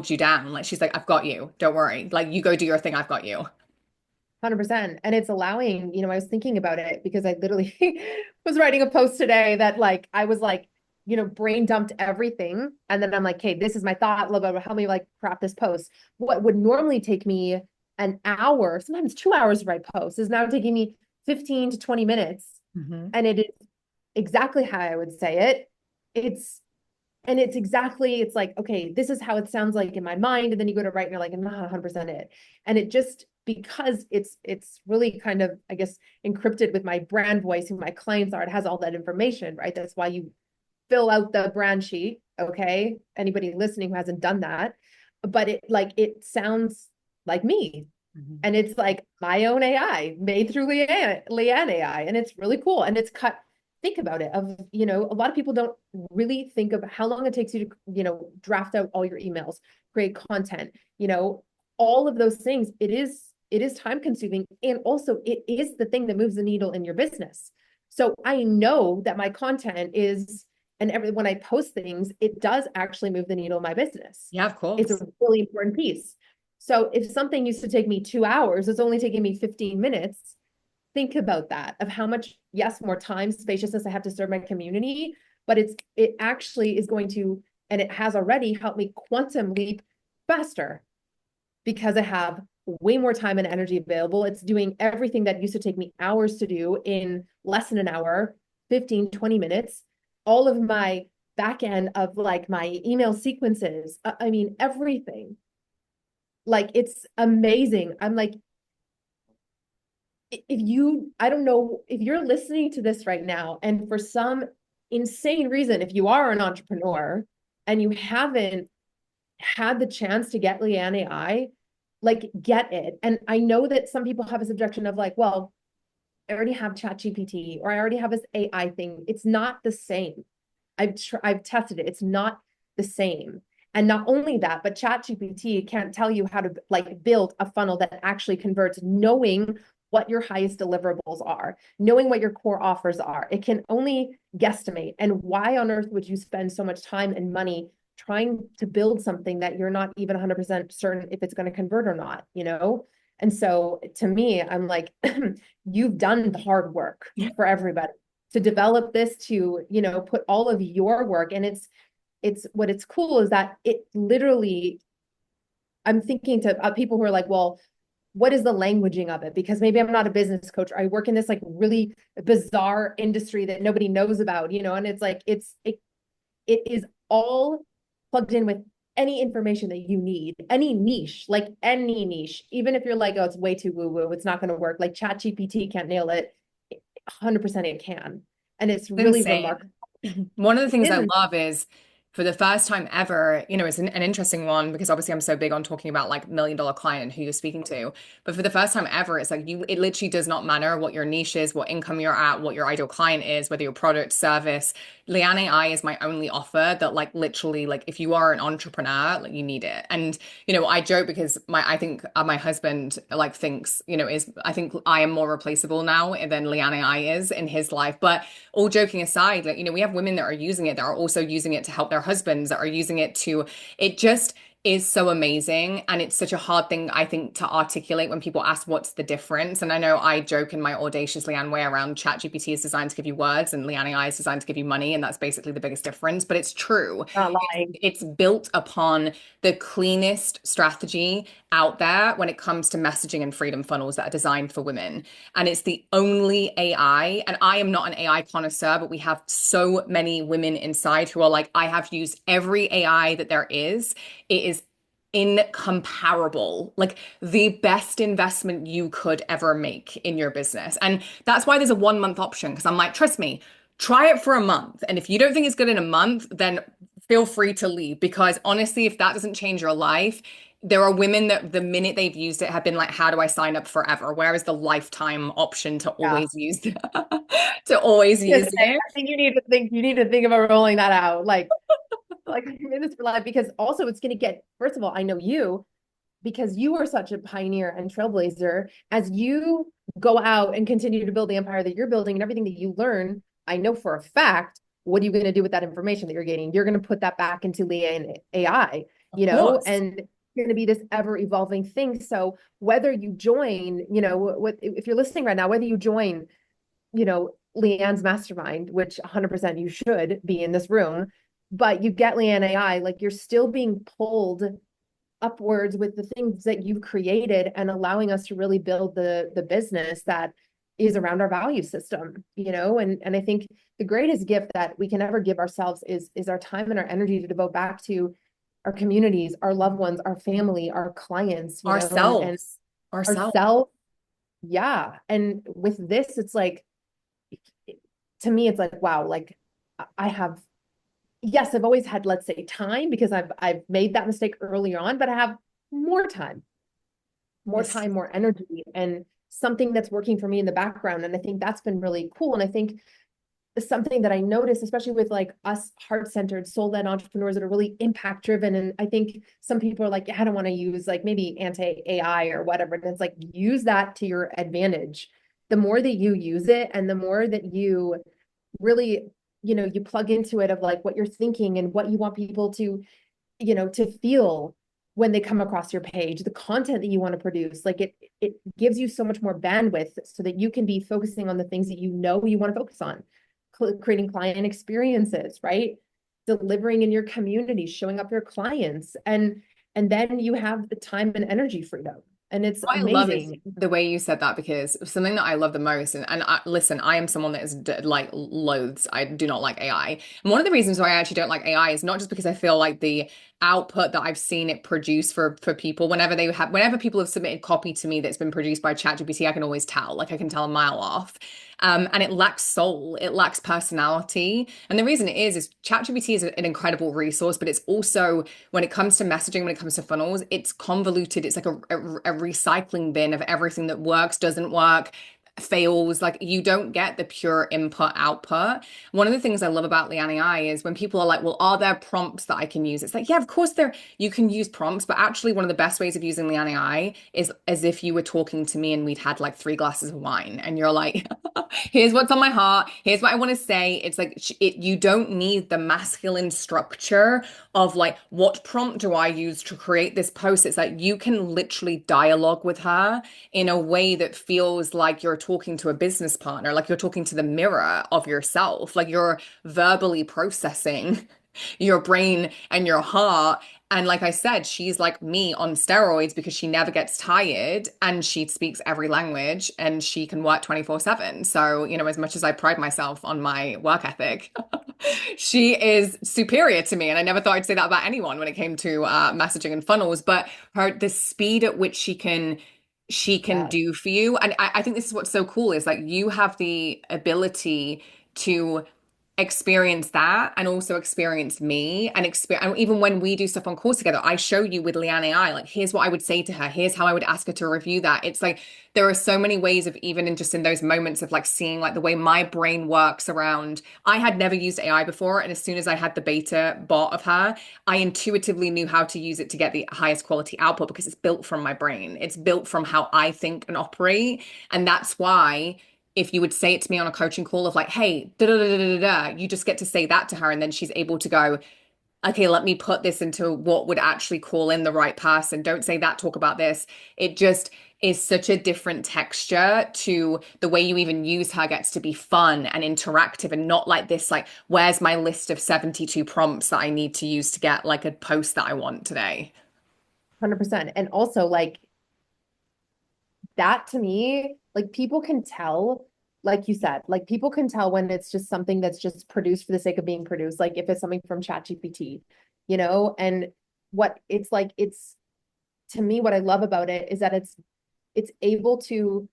you down. Like she's like, I've got you. Don't worry. Like you go do your thing, I've got you. 100%. And it's allowing, I was thinking about it because I literally was writing a post today that like, I was like, brain dumped everything. And then I'm like, okay, this is my thought, blah, blah, blah, help me like craft this post. What would normally take me an hour, sometimes 2 hours to write posts is now taking me 15 to 20 minutes. Mhm. And it is exactly how I would say it. It's and it's like, okay, this is how it sounds like in my mind. And then you go to write and you're like, I'm not 100% it. And it just, because it's really kind of, I guess, encrypted with my brand voice, who my clients are, it has all that information, right? That's why you fill out the brand sheet. Okay. Anybody listening who hasn't done that, but it sounds like me. Mhm. And it's like my own AI made through Leanne AI. And it's really cool. And it's cut, think about it, a lot of people don't really think of how long it takes you to, draft out all your emails, create content, all of those things. It is time consuming. And also it is the thing that moves the needle in your business. So I know that my content is, and when I post things, it does actually move the needle in my business. Yeah, of It's a course. really important piece. So if something used to take me 2 hours, it's only taking me 15 minutes. Think about that, of how much, yes, more time, spaciousness I have to serve my community, but it actually is going to, and it has already helped me quantum leap faster because I have way more time and energy available. It's doing everything that used to take me hours to do in less than an hour, 15, 20 minutes. All of my back end of like my email sequences, I mean, everything. Like it's amazing. I'm like, I don't know if you're listening to this right now, and for some insane reason, if you are an entrepreneur and you haven't had the chance to get Leanne AI, like get it. And I know that some people have a subjection of like, well, I already have ChatGPT or I already have this AI thing. It's not the same. I've tested it. It's not the same. And not only that, but ChatGPT can't tell you how to like build a funnel that actually converts, knowing what your highest deliverables are, knowing what your core offers are. It can only guesstimate. And why on earth would you spend so much time and money trying to build something that you're not even 100% certain if it's going to convert or not? And so to me, I'm like, you've done the hard work Yeah. for everybody to develop this, to, put all of your work. And it's what it's cool is that it literally, I'm thinking to people who are like, well, what is the languaging of it? Because maybe I'm not a business coach, or I work in this like really bizarre industry that nobody knows about, and it's like, it is all plugged in with any information that you need, any niche, like any niche, even if you're like, oh, it's way too woo woo, it's not going to work. Like ChatGPT can't nail it. 100% it can. And it's really Insane. remarkable. One of the things I Isn't love is for the first time ever, it's an interesting one because obviously I'm so big on talking about like $1 million client who you're speaking to. But for the first time ever, it's like it literally does not matter what your niche is, what income you're at, what your ideal client is, whether your product, service. Leanne AI is my only offer that like literally like if you are an entrepreneur, like you need it. And I joke because I think my husband like thinks, I think I am more replaceable now than Leanne AI is in his life. But all joking aside, like, we have women that are using it that are also using it to help their husbands, that are using it to, it just is so amazing. And it's such a hard thing, I think, to articulate when people ask what's the difference. And I know I joke in my audacious Leanne way around ChatGPT is designed to give you words and Leanne AI is designed to give you money. And that's basically the biggest difference. But it's true. not It's, lying. it's built upon the cleanest strategy out there when it comes to messaging and freedom funnels that are designed for women. And it's the only AI, and I am not an AI connoisseur, but we have so many women inside who are like, I have used every AI that there is. It is incomparable, like the best investment you could ever make in your business. And that's why there's a 1 month option because I'm like, trust me, try it for a month. And if you don't think it's good in a month, then feel free to leave because honestly, if that doesn't change your life, there are women that the minute they've used it have been like, how do I sign up forever? Where is the lifetime option to Yeah. always use to always Yes, use it? I think you need to think about rolling that out. Like I'm in this for life because also it's going to get, first of all, I know you because you are such a pioneer and trailblazer. As you go out and continue to build the empire that you're building and everything that you learn, I know for a fact, what are you going to do with that information that you're getting? You're going to put that back into Leanne AI, Of course. and it's going to be this ever evolving thing. So whether you join, if you're listening right now, whether you join, Leanne's mastermind, which 100% you should be in this room, but you get Leanne AI, like you're still being pulled upwards with the things that you've created and allowing us to really build the business that is around our value system, and I think the greatest gift that we can ever give ourselves is our time and our energy to devote back to our communities, our loved ones, our family, our clients, and Ourselves. Ourselves. ourselves. Yeah. And with this, it's like, to me, it's like, wow, like I have, yes, I've always had, let's say, time because I've made that mistake early on, but I have more time, Yes. more energy, and something that's working for me in the background. And I think that's been really cool. And I think something that I noticed, especially with like us heart-centered, soul-led entrepreneurs that are really impact-driven. And I think some people are like, yeah, I don't want to use like maybe anti-AI or whatever. And it's like, use that to your advantage. The more that you use it and the more that you really, you plug into it of like what you're thinking and what you want people to, to feel when they come across your page, the content that you want to produce, like it gives you so much more bandwidth so that you can be focusing on the things that you want to focus on, creating client experiences, right? Delivering in your community, showing up your clients, and then you have the time and energy freedom. And it's What I love is amazing. the way you said that because something that I love the most, and listen, I am someone that is like loathes. I do not like AI. And one of the reasons why I actually don't like AI is not just because I feel like the output that I've seen it produce for people, whenever people have submitted copy to me that's been produced by ChatGPT, I can always tell, like I can tell a mile off. And it lacks soul, it lacks personality. And the reason it is ChatGPT is an incredible resource, but it's also when it comes to messaging, when it comes to funnels, it's convoluted. It's like a recycling bin of everything that works, doesn't work, fails. Like you don't get the pure input output. One of the things I love about Leanne AI is when people are like, well, are there prompts that I can use? It's like, yeah, of course you can use prompts, but actually one of the best ways of using Leanne AI is as if you were talking to me and we'd had like 3 glasses of wine and you're like, here's what's on my heart. Here's what I want to say. It's like you don't need the masculine structure of like, what prompt do I use to create this post? It's like you can literally dialogue with her in a way that feels like you're talking to a business partner, like you're talking to the mirror of yourself, like you're verbally processing your brain and your heart. And like I said, she's like me on steroids because she never gets tired and she speaks every language and she can work 24/7. So, as much as I pride myself on my work ethic, she is superior to me. And I never thought I'd say that about anyone when it came to messaging and funnels, but the speed at which she can Yes, do for you. And I think this is what's so cool is like you have the ability to experience that and also experience me and even when we do stuff on course together, I show you with Leanne AI, like here's what I would say to her, here's how I would ask her to review that. It's like there are so many ways of even in just in those moments of like seeing like the way my brain works around. I had never used AI before, and as soon as I had the beta bot of her, I intuitively knew how to use it to get the highest quality output because it's built from my brain, it's built from how I think and operate. And that's why if you would say it to me on a coaching call of like, hey, da da da da da da, you just get to say that to her, and then she's able to go, okay, let me put this into what would actually call in the right person. Don't say that, talk about this. It just is such a different texture to the way you even use her gets to be fun and interactive and not like this, like, where's my list of 72 prompts that I need to use to get like a post that I want today? 100%. And also like that to me, like people can tell, like you said, like people can tell when it's just something that's just produced for the sake of being produced. Like if it's something from ChatGPT, and what it's like, it's to me, what I love about it is that it's able to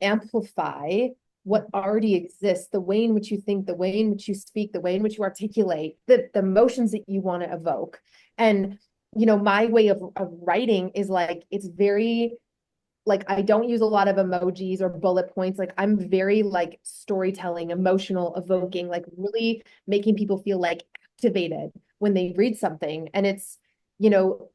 amplify what already exists, the way in which you think, the way in which you speak, the way in which you articulate, the emotions that you want to evoke. And, my way of writing is like, it's very, like, I don't use a lot of emojis or bullet points. Like, I'm very like storytelling, emotional, evoking, like really making people feel like activated when they read something. And it's, you know,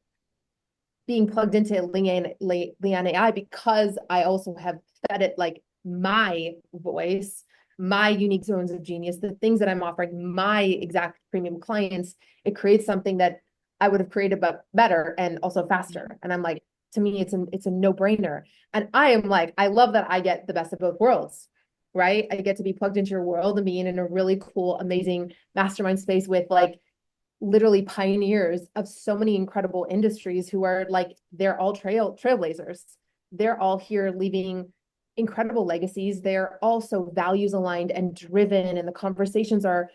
being plugged into Leanne AI because I also have fed it like my voice, my unique zones of genius, the things that I'm offering my exact premium clients. It creates something that I would have created but better and also faster. And I'm like, to me, it's a no-brainer. And I am like, I love that I get the best of both worlds, right? I get to be plugged into your world and being in a really cool, amazing mastermind space with like literally pioneers of so many incredible industries who are like, they're all trailblazers. They're all here leaving incredible legacies. They're also values aligned and driven, and the conversations are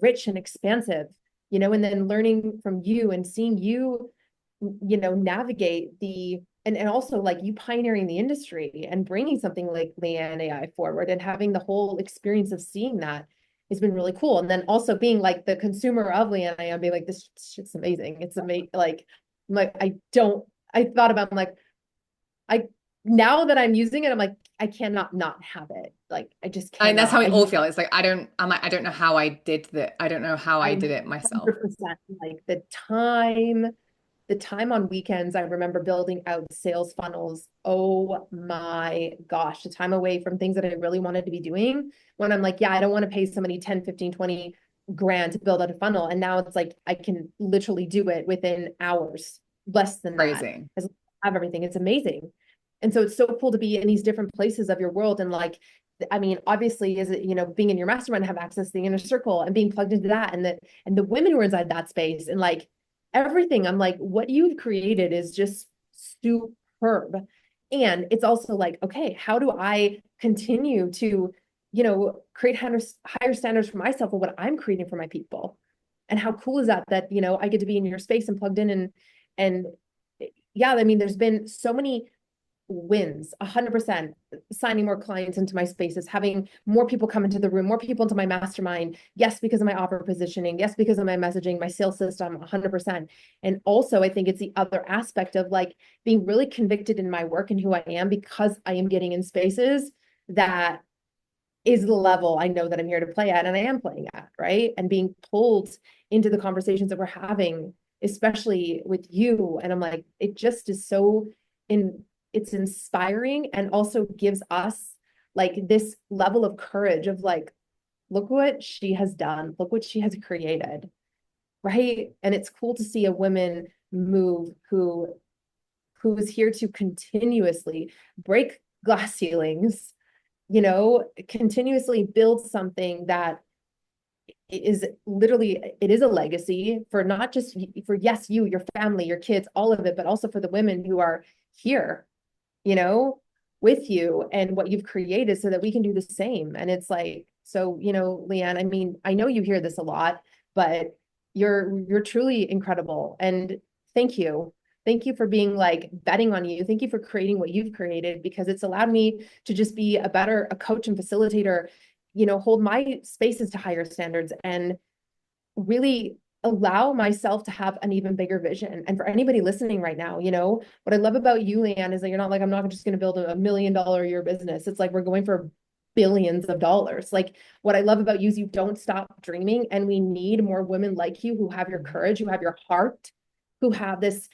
rich and expansive, and then learning from you and seeing you, navigate and also like you pioneering the industry and bringing something like Leanne AI forward and having the whole experience of seeing that has been really cool. And then also being like the consumer of Leanne AI, being like, this shit's amazing. It's amazing. Like I thought about, I'm like, I, now that I'm using it, I'm like, I cannot not have it. Like, I just And that's how cannot. we all feel. It's like I don't know how I did that. I don't know how I I'm did it myself. 100% like the time on weekends, I remember building out sales funnels. Oh my gosh, the time away from things that I really wanted to be doing when I'm like, yeah, I don't want to pay somebody 10, 15, 20 grand to build out a funnel. And now it's like, I can literally do it within hours, less than that. Crazy. As I have everything. It's amazing. And so it's so cool to be in these different places of your world. And like, I mean, obviously, is it, being in your mastermind, have access to the inner circle and being plugged into that and the women who are inside that space and like everything. I'm like, what you've created is just superb. And it's also like, okay, how do I continue to, create higher standards for myself of what I'm creating for my people? And how cool is that, I get to be in your space and plugged in and yeah, I mean, there's been so many wins 100%, signing more clients into my spaces, having more people come into the room, more people into my mastermind. Yes, because of my offer positioning. Yes, because of my messaging, my sales system, 100%. And also I think it's the other aspect of like being really convicted in my work and who I am, because I am getting in spaces that is the level I know that I'm here to play at and I am playing at, right? And being pulled into the conversations that we're having, especially with you. And I'm like, it just is so in it's inspiring and also gives us like this level of courage of like, look what she has done, look what she has created, right? And it's cool to see a woman move who is here to continuously break glass ceilings, continuously build something that is literally, it is a legacy for not just for, yes, you, your family, your kids, all of it, but also for the women who are here, you know, with you and what you've created so that we can do the same. And it's like, so, Leanne, I mean, I know you hear this a lot, but you're truly incredible. And thank you. Thank you for being like betting on you. Thank you for creating what you've created, because it's allowed me to just be a coach and facilitator, hold my spaces to higher standards and really allow myself to have an even bigger vision. And for anybody listening right now, what I love about you, Leanne, is that you're not like, I'm not just going to build a $1 million a year business. It's like, we're going for billions of dollars. Like, what I love about you is you don't stop dreaming. And we need more women like you who have your courage, who have your heart, who have this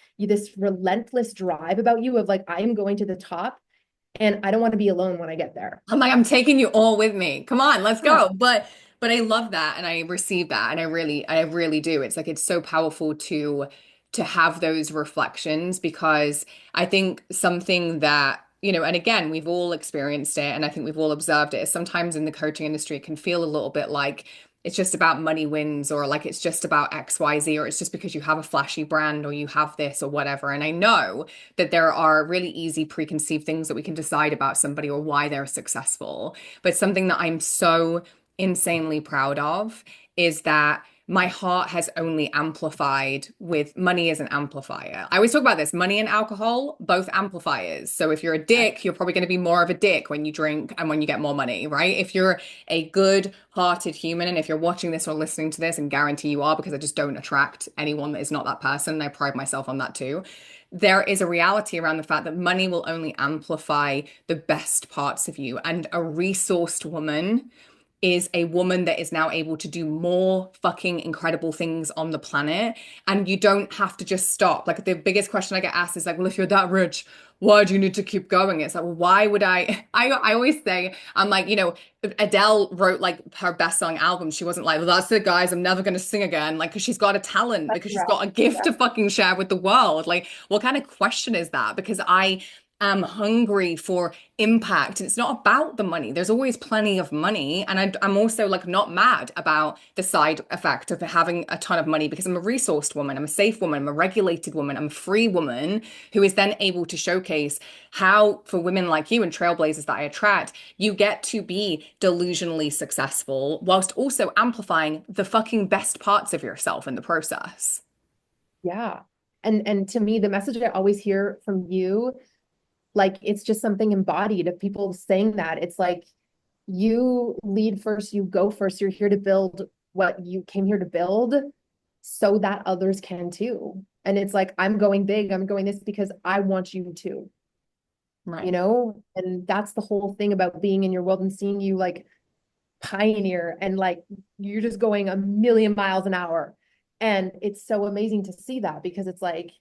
relentless drive about you of like, I am going to the top and I don't want to be alone when I get there. I'm like, I'm taking you all with me. Come on, let's Yeah. go. But I love that and I receive that and I really do. It's like it's so powerful to have those reflections because I think something that, and again, we've all experienced it and I think we've all observed it, is sometimes in the coaching industry it can feel a little bit like it's just about money wins or like it's just about XYZ or it's just because you have a flashy brand or you have this or whatever. And I know that there are really easy preconceived things that we can decide about somebody or why they're successful. But something that I'm so insanely proud of is that my heart has only amplified with money as an amplifier. I always talk about this, money and alcohol, both amplifiers. So if you're a dick, you're probably going to be more of a dick when you drink and when you get more money, right? If you're a good-hearted human, and if you're watching this or listening to this, and guarantee you are because I just don't attract anyone that is not that person. I pride myself on that too. There is a reality around the fact that money will only amplify the best parts of you. And a resourced woman is a woman that is now able to do more fucking incredible things on the planet. And you don't have to just stop. Like the biggest question I get asked is like, well, if you're that rich, why do you need to keep going? It's like, well, why would I? I always say, I'm like, Adele wrote like her best-selling album. She wasn't like, well, that's it, guys. I'm never going to sing again. Like, because she's got a talent, That's because she's got rough. a gift Yeah. to fucking share with the world. Like, what kind of question is that? Because I am hungry for impact. And it's not about the money. There's always plenty of money. And I'm also like not mad about the side effect of having a ton of money because I'm a resourced woman. I'm a safe woman. I'm a regulated woman. I'm a free woman who is then able to showcase how, for women like you and trailblazers that I attract, you get to be delusionally successful whilst also amplifying the fucking best parts of yourself in the process. Yeah. And to me, the message I always hear from you, like it's just something embodied of people saying that. It's like you lead first, you go first. You're here to build what you came here to build so that others can too. And it's like, I'm going big, I'm going this because I want you to, Right. And that's the whole thing about being in your world and seeing you like pioneer and like you're just going a million miles an hour. And it's so amazing to see that because it's like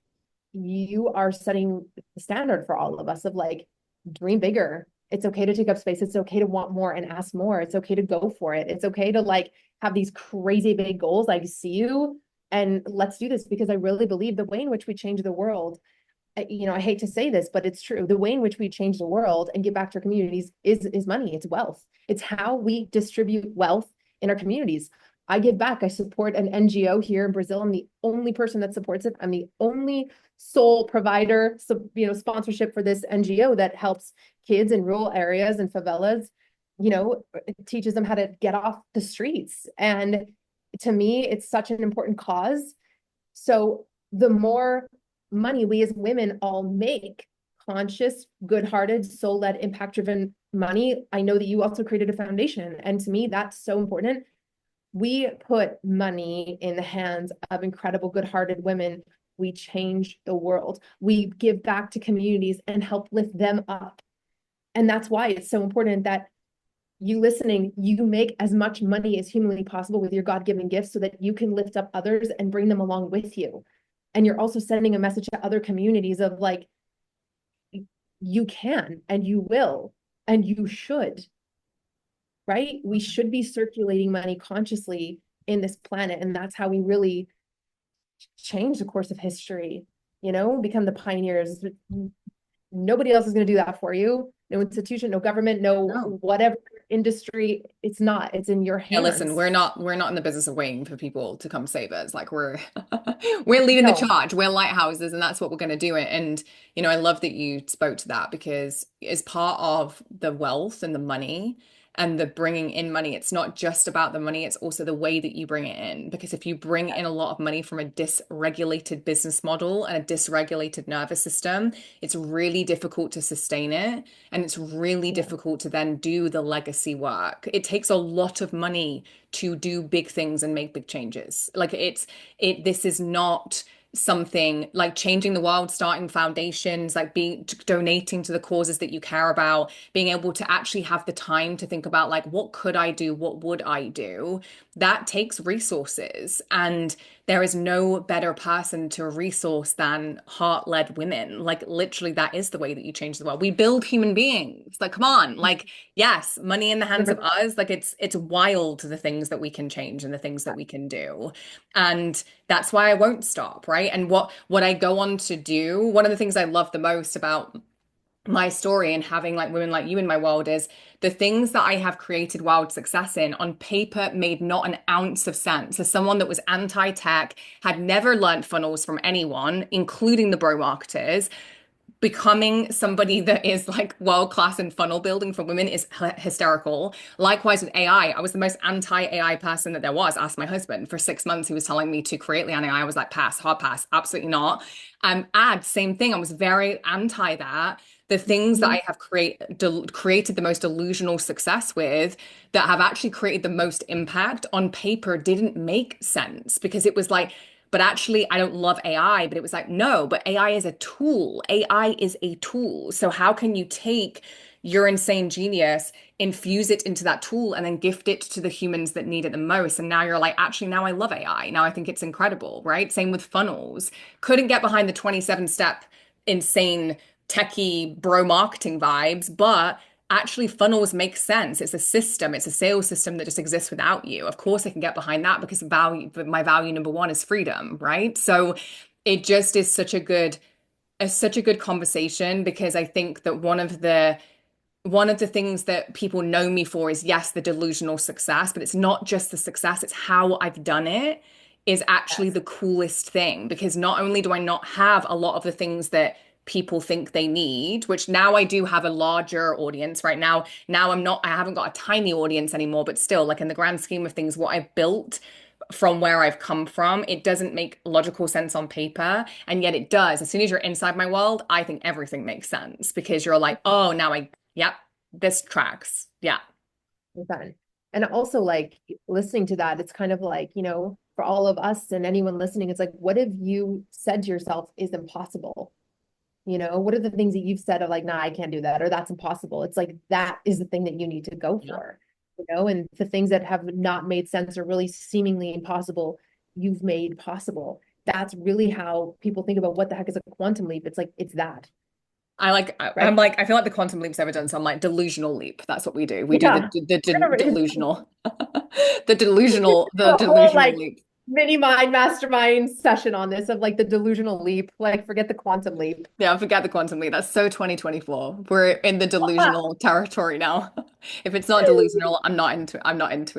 you are setting the standard for all of us of like dream bigger. It's okay to take up space. It's okay to want more and ask more. It's okay to go for it. It's okay to like have these crazy big goals. I see you and let's do this because I really believe the way in which we change the world, I hate to say this, but it's true. The way in which we change the world and give back to our communities is money. It's wealth. It's how we distribute wealth in our communities. I give back. I support an NGO here in Brazil. I'm the only person that supports it. I'm the only sole provider, sponsorship for this NGO that helps kids in rural areas and favelas. It teaches them how to get off the streets. And to me, it's such an important cause. So the more money we as women all make, conscious, good-hearted, soul-led, impact-driven money. I know that you also created a foundation. And to me, that's so important. We put money in the hands of incredible, good-hearted women. We change the world. We give back to communities and help lift them up. And that's why it's so important that you listening, you make as much money as humanly possible with your God-given gifts so that you can lift up others and bring them along with you. And you're also sending a message to other communities of like, you can and you will and you should, right? We should be circulating money consciously in this planet. And that's how we really change the course of history, become the pioneers. Nobody else is going to do that for you. No institution, no government, no No. whatever industry. It's not. It's in your Yeah, listen, hands. we're not in the business of waiting for people to come save us. Like we're we're leading the No. charge. We're lighthouses, and that's what we're going to do. And I love that you spoke to that because as part of the wealth and the money and the bringing in money, it's not just about the money, it's also the way that you bring it in. Because if you bring in a lot of money from a dysregulated business model and a dysregulated nervous system, it's really difficult to sustain it. And it's really Yeah. difficult to then do the legacy work. It takes a lot of money to do big things and make big changes. Like this is not something like changing the world, starting foundations, like being donating to the causes that you care about, being able to actually have the time to think about like, what could I do? What would I do? That takes resources. And there is no better person to resource than heart-led women. Like literally that is the way that you change the world. We build human beings. Like come on. Like yes, money in the hands of 100%. us. Like it's wild the things that we can change and the things that we can do. And that's why I won't stop, right? And what I go on to do, one of the things I love the most about my story and having like women like you in my world is the things that I have created wild success in on paper made not an ounce of sense. As someone that was anti-tech, had never learned funnels from anyone, including the bro marketers, becoming somebody that is like world class in funnel building for women is hysterical. Likewise with AI, I was the most anti-AI person that there was. Asked my husband for 6 months. He was telling me to create Leanne AI. I was like, pass, hard pass, absolutely not. Ads, same thing. I was very anti that. The things that Mhm. I have created the most delusional success with that have actually created the most impact on paper didn't make sense because it was like, but actually, I don't love AI. But it was like, no, but AI is a tool. AI is a tool. So how can you take your insane genius, infuse it into that tool, and then gift it to the humans that need it the most? And now you're like, actually, now I love AI. Now I think it's incredible, right? Same with funnels. Couldn't get behind the 27-step insane techie bro marketing vibes, but actually funnels make sense. It's a system, it's a sales system that just exists without you. Of course I can get behind that because value, but my value number one is freedom, right? So it just is such a good conversation because I think that one of the things that people know me for is yes, the delusional success, but it's not just the success, it's how I've done it is actually Yes. the coolest thing because not only do I not have a lot of the things that people think they need, which now I do have a larger audience right now. Now I haven't got a tiny audience anymore, but still, like in the grand scheme of things, what I've built from where I've come from, it doesn't make logical sense on paper. And yet it does. As soon as you're inside my world, I think everything makes sense because you're like, oh, yep, this tracks. Yeah. Fun. And also like listening to that, it's kind of like, for all of us and anyone listening, it's like, what have you said to yourself is impossible? What are the things that you've said of like, nah, I can't do that, or that's impossible? It's like that is the thing that you need to go Yeah. for, and the things that have not made sense or really seemingly impossible, you've made possible. That's really how people think about what the heck is a quantum leap. It's like, it's that, right? I'm like, I feel like the quantum leap's ever done. So I'm like, delusional leap. That's what we do. We do Yeah. We're gonna delusional, do the a whole delusional like leap. mini mind mastermind session on this of like the delusional leap. Like forget the quantum leap. Yeah, forget the quantum leap. That's so 2024. We're in the delusional territory now. If it's not delusional, I'm not into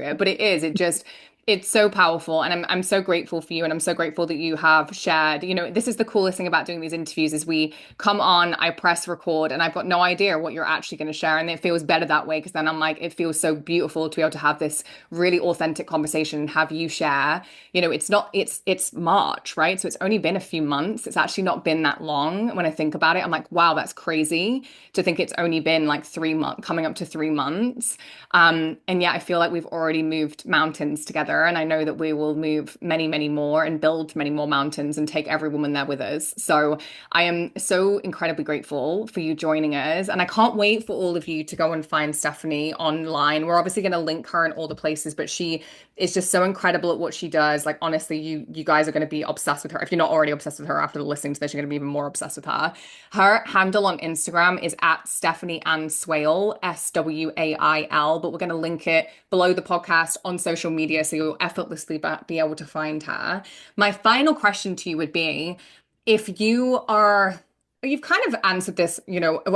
it. But it is. It's so powerful. And I'm so grateful for you. And I'm so grateful that you have shared. This is the coolest thing about doing these interviews is we come on, I press record, and I've got no idea what you're actually going to share. And it feels better that way because then I'm like, it feels so beautiful to be able to have this really authentic conversation and have you share. It's March, right? So it's only been a few months. It's actually not been that long. When I think about it, I'm like, wow, that's crazy to think it's only been like 3 months, coming up to 3 months. And yeah, I feel like we've already moved mountains together. And I know that we will move many, many more and build many more mountains and take every woman there with us. So I am so incredibly grateful for you joining us. And I can't wait for all of you to go and find Stephanie online. We're obviously going to link her in all the places, but she is just so incredible at what she does. Like honestly, you guys are going to be obsessed with her. If you're not already obsessed with her after listening to this, you're going to be even more obsessed with her. Her handle on Instagram is at Stephanie Ann Swale, Swail, but we're going to link it below the podcast on social media so you'll effortlessly be able to find her. My final question to you would be if you've kind of answered this,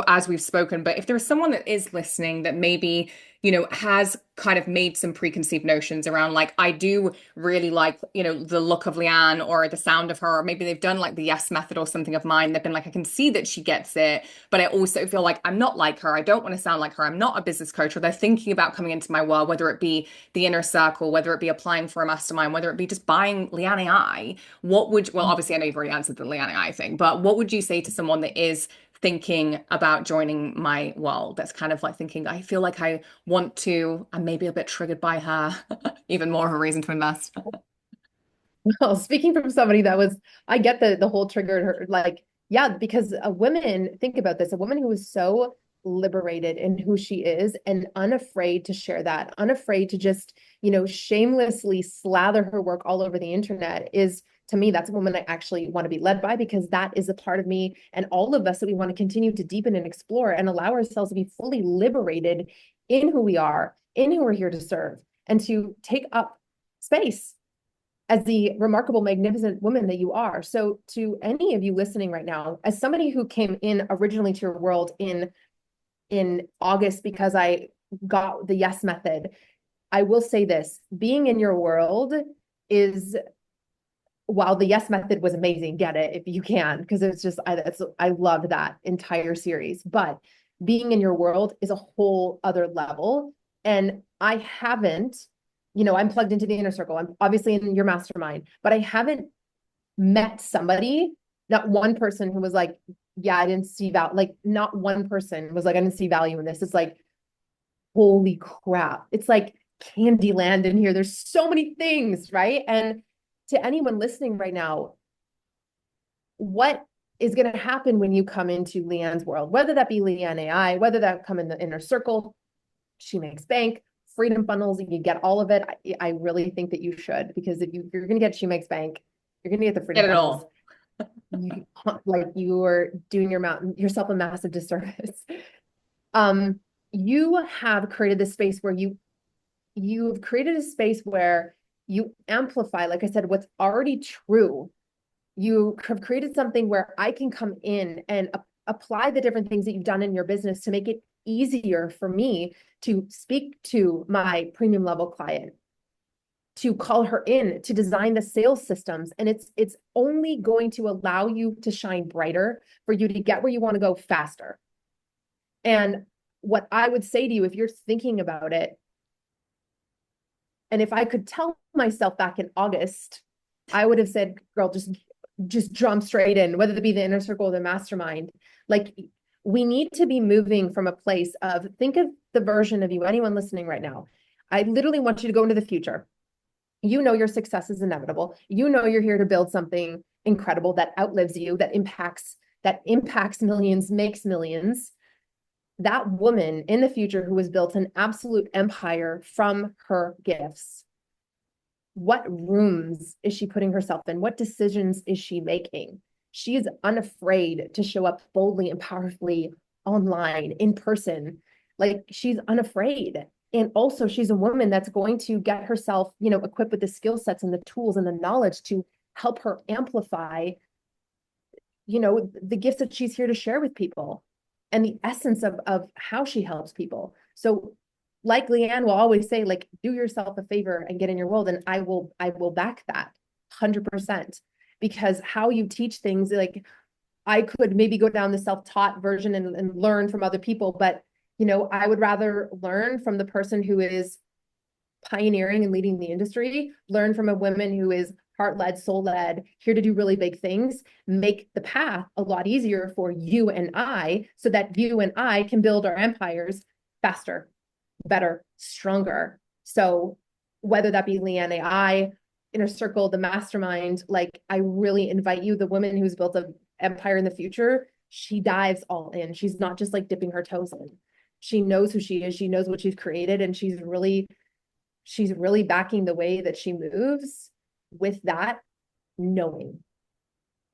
as we've spoken, but if there's someone that is listening that maybe has kind of made some preconceived notions around like, I do really like, the look of Leanne or the sound of her, or maybe they've done like the yes method or something of mine. They've been like, I can see that she gets it, but I also feel like I'm not like her. I don't want to sound like her. I'm not a business coach, or they're thinking about coming into my world, whether it be the inner circle, whether it be applying for a mastermind, whether it be just buying Leanne AI. Well, obviously I know you've already answered the Leanne AI thing, but what would you say to someone that is thinking about joining my world, that's kind of like thinking, I feel like I want to, I'm maybe a bit triggered by her, even more of a reason to invest. Well, speaking from somebody that was, I get the whole triggered her, like, yeah, because a woman, think about this, a woman who is so liberated in who she is and unafraid to share that, unafraid to just, shamelessly slather her work all over the internet is, to me, that's a woman I actually want to be led by because that is a part of me and all of us that we want to continue to deepen and explore and allow ourselves to be fully liberated in who we are, in who we're here to serve, and to take up space as the remarkable, magnificent woman that you are. So to any of you listening right now, as somebody who came in originally to your world in August because I got the yes method, I will say this, being in your world is while the yes method was amazing, get it if you can, because it's just I loved that entire series. But being in your world is a whole other level. And I haven't, I'm plugged into the inner circle. I'm obviously in your mastermind, but I haven't met somebody, not one person who was like, yeah, I didn't see value. Like, not one person was like, I didn't see value in this. It's like, holy crap. It's like candy land in here. There's so many things, right? And to anyone listening right now, what is going to happen when you come into Leanne's world, whether that be Leanne AI, whether that come in the inner circle, she makes bank, freedom funnels, you get all of it. I really think that you should, because if you're going to get she makes bank, you're going to get the freedom Get it funnels. all. You, like, you are doing yourself a massive disservice. You have created this space where you've created a space where you amplify, like I said, what's already true. You have created something where I can come in and apply the different things that you've done in your business to make it easier for me to speak to my premium level client, to call her in, to design the sales systems. And it's only going to allow you to shine brighter, for you to get where you want to go faster. And what I would say to you, if you're thinking about it, and if I could tell myself back in August, I would have said, girl, just jump straight in, whether it be the inner circle or the mastermind. Like, we need to be moving from a place of, think of the version of you, anyone listening right now. I literally want you to go into the future. You know your success is inevitable. You know you're here to build something incredible that outlives you, that impacts millions, makes millions. That woman in the future who has built an absolute empire from her gifts, what rooms is she putting herself in? What decisions is she making? She is unafraid to show up boldly and powerfully online, in person. Like, she's unafraid. And also, she's a woman that's going to get herself, equipped with the skill sets and the tools and the knowledge to help her amplify, the gifts that she's here to share with people, and the essence of how she helps people. So, like Leanne will always say, like, do yourself a favor and get in your world. And I will back that 100%, because how you teach things, like, I could maybe go down the self-taught version and learn from other people, but I would rather learn from the person who is pioneering and leading the industry, learn from a woman who is heart-led, soul-led, here to do really big things, make the path a lot easier for you and I, so that you and I can build our empires faster, better, stronger. So whether that be Leanne AI, Inner Circle, the mastermind, like, I really invite you, the woman who's built an empire in the future, she dives all in. She's not just like dipping her toes in. She knows who she is. She knows what she's created, and she's really backing the way that she moves with that knowing.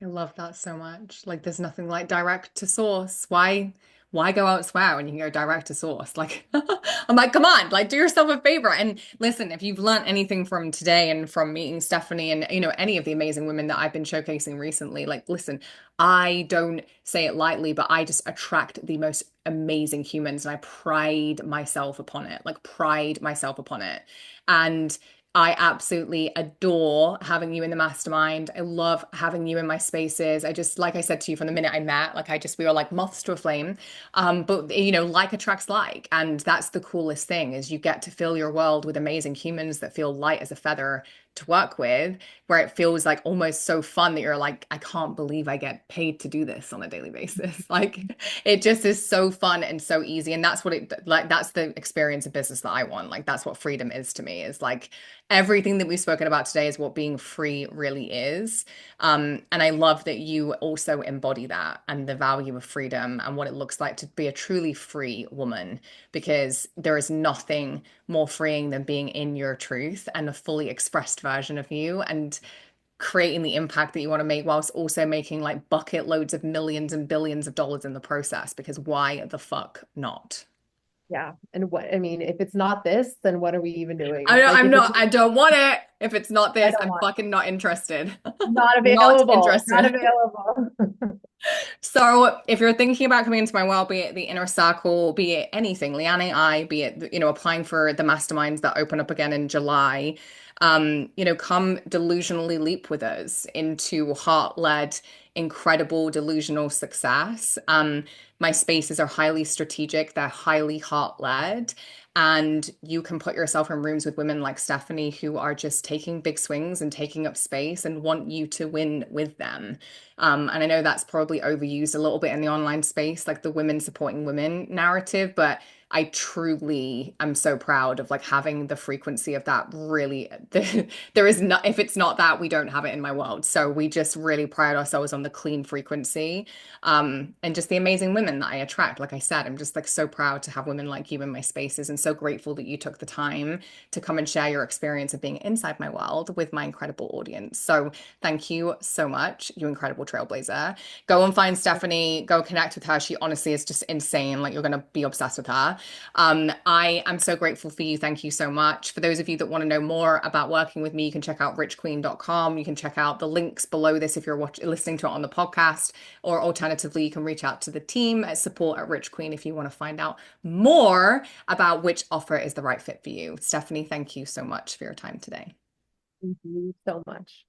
I love that so much. Like, there's nothing like direct to source. Why go elsewhere when you can go direct to source? Like, I'm like, come on, like, do yourself a favor. And listen, if you've learned anything from today and from meeting Stephanie and, any of the amazing women that I've been showcasing recently, like, listen, I don't say it lightly, but I just attract the most amazing humans, and I pride myself upon it, like, pride myself upon it. And I absolutely adore having you in the mastermind. I love having you in my spaces. I just, like I said to you from the minute I met, like, we were like moths to a flame. But like attracts like, and that's the coolest thing, is you get to fill your world with amazing humans that feel light as a feather to work with, where it feels like almost so fun that you're like, I can't believe I get paid to do this on a daily basis. Like, it just is so fun and so easy. And that's what that's the experience of business that I want. Like, that's what freedom is to me, is like, everything that we've spoken about today is what being free really is. And I love that you also embody that, and the value of freedom, and what it looks like to be a truly free woman, because there is nothing more freeing than being in your truth and a fully expressed version of you, and creating the impact that you want to make, whilst also making like bucket loads of millions and billions of dollars in the process, because why the fuck not? Yeah. And what, I mean, if it's not this, then what are we even I doing? don't, Like, I'm if it's not, I don't want it. If it's not I this, don't I'm want, fucking not interested. not Not available, not interested. available. So if you're thinking about coming into my world, be it the inner circle, be it anything, Leanne AI, be it, applying for the masterminds that open up again in July, come delusionally leap with us into heart-led, incredible delusional success. My spaces are highly strategic, they're highly heart-led. And you can put yourself in rooms with women like Stephanie who are just taking big swings and taking up space and want you to win with them. And I know that's probably overused a little bit in the online space, like the women supporting women narrative, but I truly am so proud of like having the frequency of that really there is not if it's not that we don't have it in my world. So we just really pride ourselves on the clean frequency and just the amazing women that I attract. Like I said, I'm just like so proud to have women like you in my spaces and so grateful that you took the time to come and share your experience of being inside my world with my incredible audience. So thank you so much, you incredible trailblazer. Go and find Stephanie, go connect with her. She honestly is just insane. Like you're going to be obsessed with her. I am so grateful for you. Thank you so much. For those of you that want to know more about working with me, you can check out richqueen.com. You can check out the links below this if you're listening to it on the podcast, or alternatively, you can reach out to the team at support at Rich Queen if you want to find out more about which offer is the right fit for you. Stephanie, thank you so much for your time today. Thank you so much.